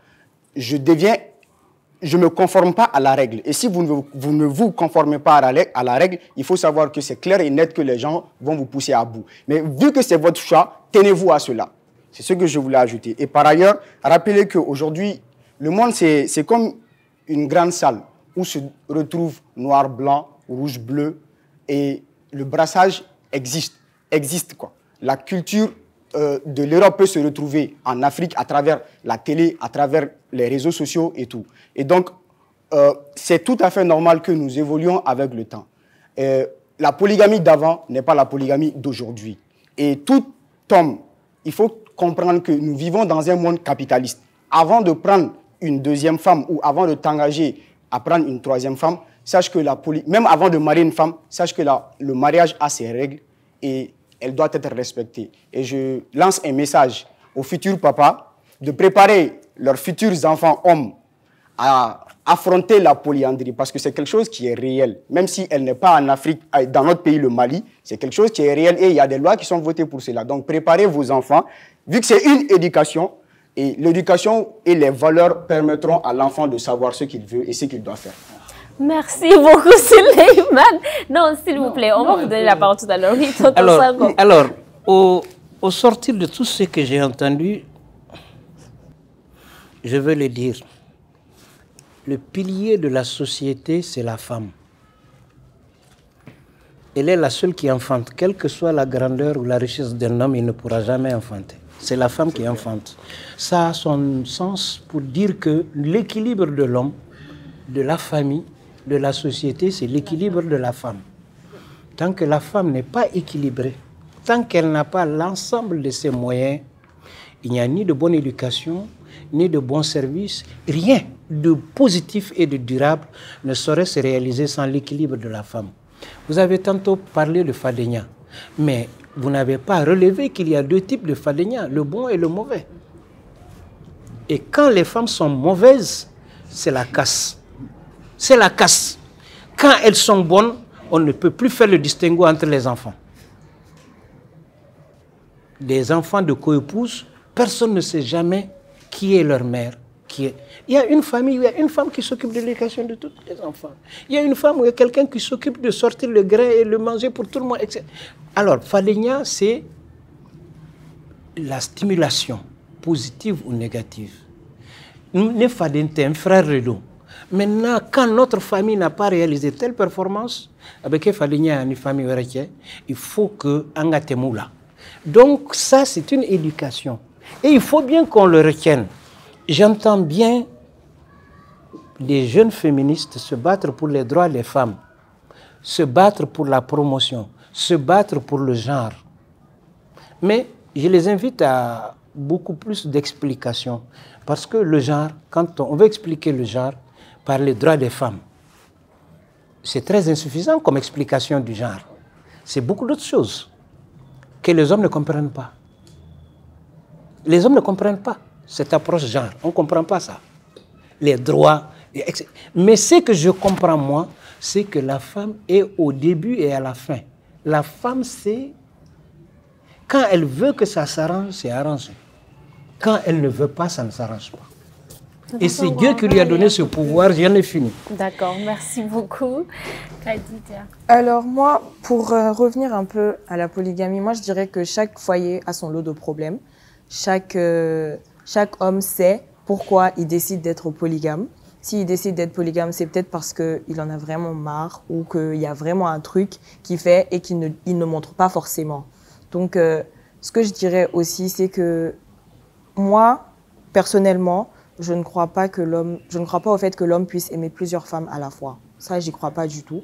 S3: je ne me conforme pas à la règle. Et si vous ne vous conformez pas à la règle, il faut savoir que c'est clair et net que les gens vont vous pousser à bout. Mais vu que c'est votre choix, tenez-vous à cela. C'est ce que je voulais ajouter. Et par ailleurs, rappelez qu'aujourd'hui, le monde, c'est comme une grande salle où se retrouvent noir, blanc, rouge, bleu. Et le brassage existe quoi. La culture de l'Europe peut se retrouver en Afrique à travers la télé, à travers les réseaux sociaux et tout. Et donc, c'est tout à fait normal que nous évoluions avec le temps. La polygamie d'avant n'est pas la polygamie d'aujourd'hui. Et tout homme, il faut comprendre que nous vivons dans un monde capitaliste. Avant de prendre une deuxième femme ou avant de t'engager à prendre une troisième femme, sache que même avant de marier une femme, sache que le mariage a ses règles et elle doit être respectée. Et je lance un message aux futurs papas de préparer leurs futurs enfants hommes à affronter la polyandrie parce que c'est quelque chose qui est réel. Même si elle n'est pas en Afrique, dans notre pays, le Mali, c'est quelque chose qui est réel et il y a des lois qui sont votées pour cela. Donc préparez vos enfants, vu que c'est une éducation, et l'éducation et les valeurs permettront à l'enfant de savoir ce qu'il veut et ce qu'il doit faire.
S2: Merci beaucoup, Suleiman. Non, s'il vous plaît, on va vous donner la parole tout à l'heure. Oui,
S1: alors, au sortir de tout ce que j'ai entendu, je veux le dire. Le pilier de la société, c'est la femme. Elle est la seule qui enfante. Quelle que soit la grandeur ou la richesse d'un homme, il ne pourra jamais enfanter. C'est la femme qui enfante. Ça a son sens pour dire que l'équilibre de l'homme, de la famille, de la société, c'est l'équilibre de la femme. Tant que la femme n'est pas équilibrée, tant qu'elle n'a pas l'ensemble de ses moyens, il n'y a ni de bonne éducation, ni de bons services, rien de positif et de durable ne saurait se réaliser sans l'équilibre de la femme. Vous avez tantôt parlé de fadenya, mais vous n'avez pas relevé qu'il y a deux types de fadenya, le bon et le mauvais. Et quand les femmes sont mauvaises, c'est la casse. C'est la casse. Quand elles sont bonnes, on ne peut plus faire le distinguo entre les enfants. Des enfants de coépouse, personne ne sait jamais qui est leur mère. Il y a une famille où il y a une femme qui s'occupe de l'éducation de tous les enfants. Il y a une femme où il y a quelqu'un qui s'occupe de sortir le grain et le manger pour tout le monde, etc. Alors, fadenya, c'est la stimulation, positive ou négative. Nous, fadente, un frère rideau. Maintenant, quand notre famille n'a pas réalisé telle performance, avec fadenya, une famille, il faut que angatemoula. Donc, ça, c'est une éducation. Et il faut bien qu'on le retienne. J'entends bien les jeunes féministes se battre pour les droits des femmes, se battre pour la promotion, se battre pour le genre. Mais je les invite à beaucoup plus d'explications. Parce que le genre, quand on veut expliquer le genre par les droits des femmes, c'est très insuffisant comme explication du genre. C'est beaucoup d'autres choses que les hommes ne comprennent pas. Les hommes ne comprennent pas cette approche genre. On ne comprend pas ça. Les droits, etc. Mais ce que je comprends, moi, c'est que la femme est au début et à la fin. La femme, c'est... Quand elle veut que ça s'arrange, c'est arrangé. Quand elle ne veut pas, ça ne s'arrange pas. Et c'est Dieu qui lui a donné ce pouvoir, j'en ai fini.
S2: D'accord, merci beaucoup. Khadija.
S6: Alors moi, pour revenir un peu à la polygamie, moi je dirais que chaque foyer a son lot de problèmes. Chaque homme sait pourquoi il décide d'être polygame. S'il décide d'être polygame, c'est peut-être parce qu'il en a vraiment marre ou qu'il y a vraiment un truc qu'il fait et qu'il ne montre pas forcément. Donc, ce que je dirais aussi, c'est que moi, personnellement, je ne crois pas au fait que l'homme puisse aimer plusieurs femmes à la fois. Ça, j'y crois pas du tout.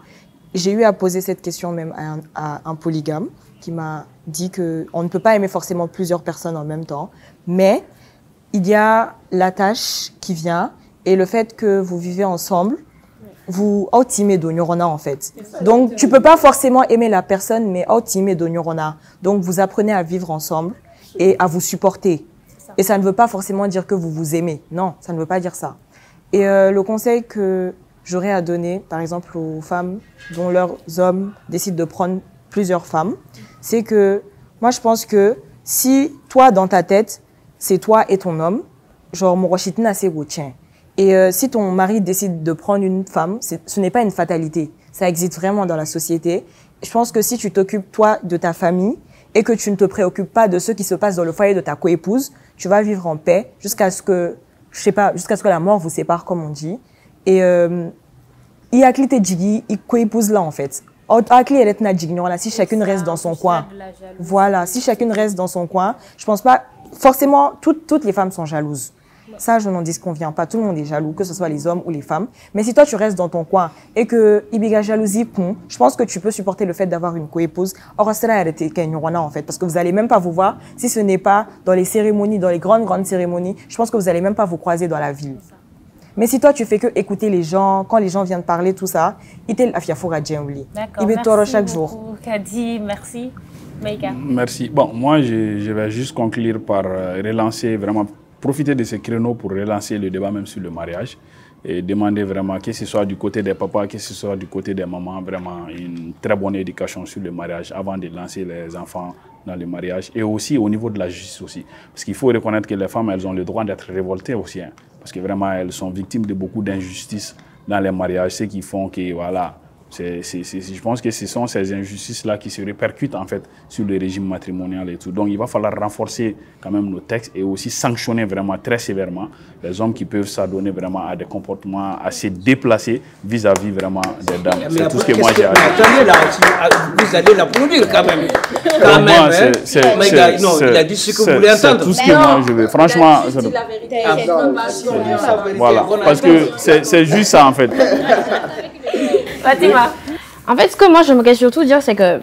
S6: J'ai eu à poser cette question même à un polygame qui m'a dit qu'on ne peut pas aimer forcément plusieurs personnes en même temps, mais il y a la tâche qui vient et le fait que vous vivez ensemble, vous outimez d'ognorona en fait. Donc tu peux pas forcément aimer la personne, mais outimez d'ognorona. Donc vous apprenez à vivre ensemble et à vous supporter. Et ça ne veut pas forcément dire que vous vous aimez. Non, ça ne veut pas dire ça. Et le conseil que j'aurais à donner, par exemple aux femmes dont leurs hommes décident de prendre plusieurs femmes, c'est que moi je pense que si toi dans ta tête, c'est toi et ton homme, genre morochitna c'est tien. Et si ton mari décide de prendre une femme, ce n'est pas une fatalité. Ça existe vraiment dans la société. Je pense que si tu t'occupes toi de ta famille et que tu ne te préoccupes pas de ce qui se passe dans le foyer de ta coépouse, tu vas vivre en paix jusqu'à ce que, je sais pas, jusqu'à ce que la mort vous sépare, comme on dit. Et il y a clité djigi, il coépouse là en fait. Si chacune reste dans son coin. Voilà, si chacune reste dans son coin, je pense pas, forcément, toutes les femmes sont jalouses. Ça, je n'en disconviens pas. Tout le monde est jaloux, que ce soit les hommes ou les femmes. Mais si toi, tu restes dans ton coin et que Ibiga jalousie, je pense que tu peux supporter le fait d'avoir une coépouse. Or, c'est là, en fait, parce que vous n'allez même pas vous voir si ce n'est pas dans les cérémonies, dans les grandes cérémonies. Je pense que vous n'allez même pas vous croiser dans la ville. Mais si toi, tu fais que écouter les gens, quand les gens viennent parler, tout ça, il
S2: D'accord, merci chaque jour. Kadi, merci. Maïka.
S5: Merci. Bon, moi, je vais juste conclure par relancer vraiment, profiter de ce créneau pour relancer le débat même sur le mariage et demander vraiment que ce soit du côté des papas, que ce soit du côté des mamans, vraiment une très bonne éducation sur le mariage avant de lancer les enfants dans le mariage et aussi au niveau de la justice aussi. Parce qu'il faut reconnaître que les femmes, elles ont le droit d'être révoltées aussi, hein, parce que vraiment, elles sont victimes de beaucoup d'injustices dans les mariages, ce qui font que, voilà, je pense que ce sont ces injustices-là qui se répercutent en fait sur le régime matrimonial et tout. Donc il va falloir renforcer quand même nos textes et aussi sanctionner vraiment très sévèrement les hommes qui peuvent s'adonner vraiment à des comportements assez déplacés vis-à-vis vraiment des dames. C'est tout ce que moi j'ai à dire.
S1: Attendez là, vous allez l'applaudir quand même. Quand même, non, il a dit ce que vous voulez entendre.
S5: C'est tout ce que moi je veux. Franchement, voilà, parce que c'est juste ça en fait.
S7: Fatima. En fait, ce que moi j'aimerais surtout dire, c'est que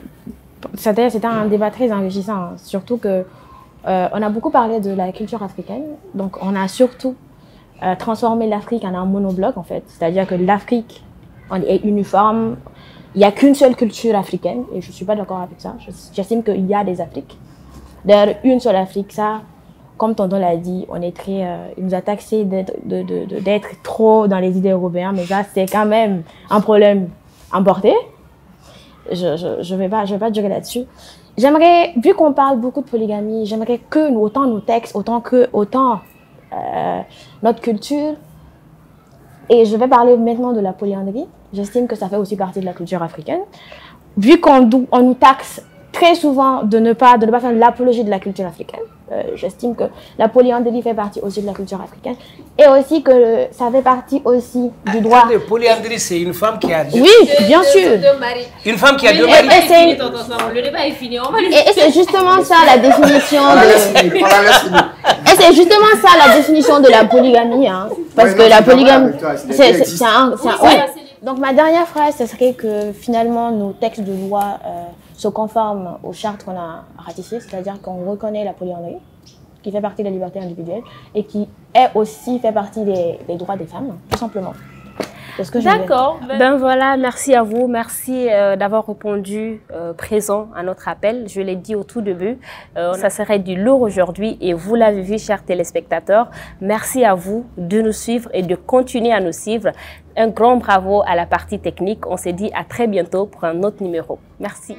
S7: c'était un débat très enrichissant. Hein. Surtout que on a beaucoup parlé de la culture africaine. Donc, on a surtout transformé l'Afrique en un monobloc, en fait. C'est-à-dire que l'Afrique est uniforme. Il n'y a qu'une seule culture africaine. Et je ne suis pas d'accord avec ça. J'estime qu'il y a des Afriques. D'ailleurs, une seule Afrique, ça, comme tonton l'a dit, il nous a taxé d'être trop dans les idées européennes, mais ça, c'est quand même un problème importé. Je vais pas durer là-dessus. J'aimerais, vu qu'on parle beaucoup de polygamie, j'aimerais que autant nos textes, autant notre culture, et je vais parler maintenant de la polyandrie. J'estime que ça fait aussi partie de la culture africaine. Vu qu'on nous taxe très souvent de ne pas faire l'apologie de la culture africaine. J'estime que la polyandrie fait partie aussi de la culture africaine et aussi que ça fait partie aussi du droit.
S1: La polyandrie, c'est une femme qui a deux.
S7: Oui, bien sûr.
S1: Une femme qui a deux maris.
S2: Le débat est fini.
S7: Et c'est justement ça la définition Et c'est justement ça la définition de la polygamie, hein, parce que la polygamie, c'est un. Donc ma dernière phrase, ce serait que finalement nos textes de loi se conforment aux chartes qu'on a ratifiées, c'est-à-dire qu'on reconnaît la polyandrie, qui fait partie des libertés individuelles et qui aussi fait partie des droits des femmes, tout simplement.
S2: D'accord. Ben voilà, merci à vous. Merci d'avoir répondu présent à notre appel. Je l'ai dit au tout début, ça serait du lourd aujourd'hui et vous l'avez vu, chers téléspectateurs. Merci à vous de nous suivre et de continuer à nous suivre. Un grand bravo à la partie technique. On se dit à très bientôt pour un autre numéro. Merci.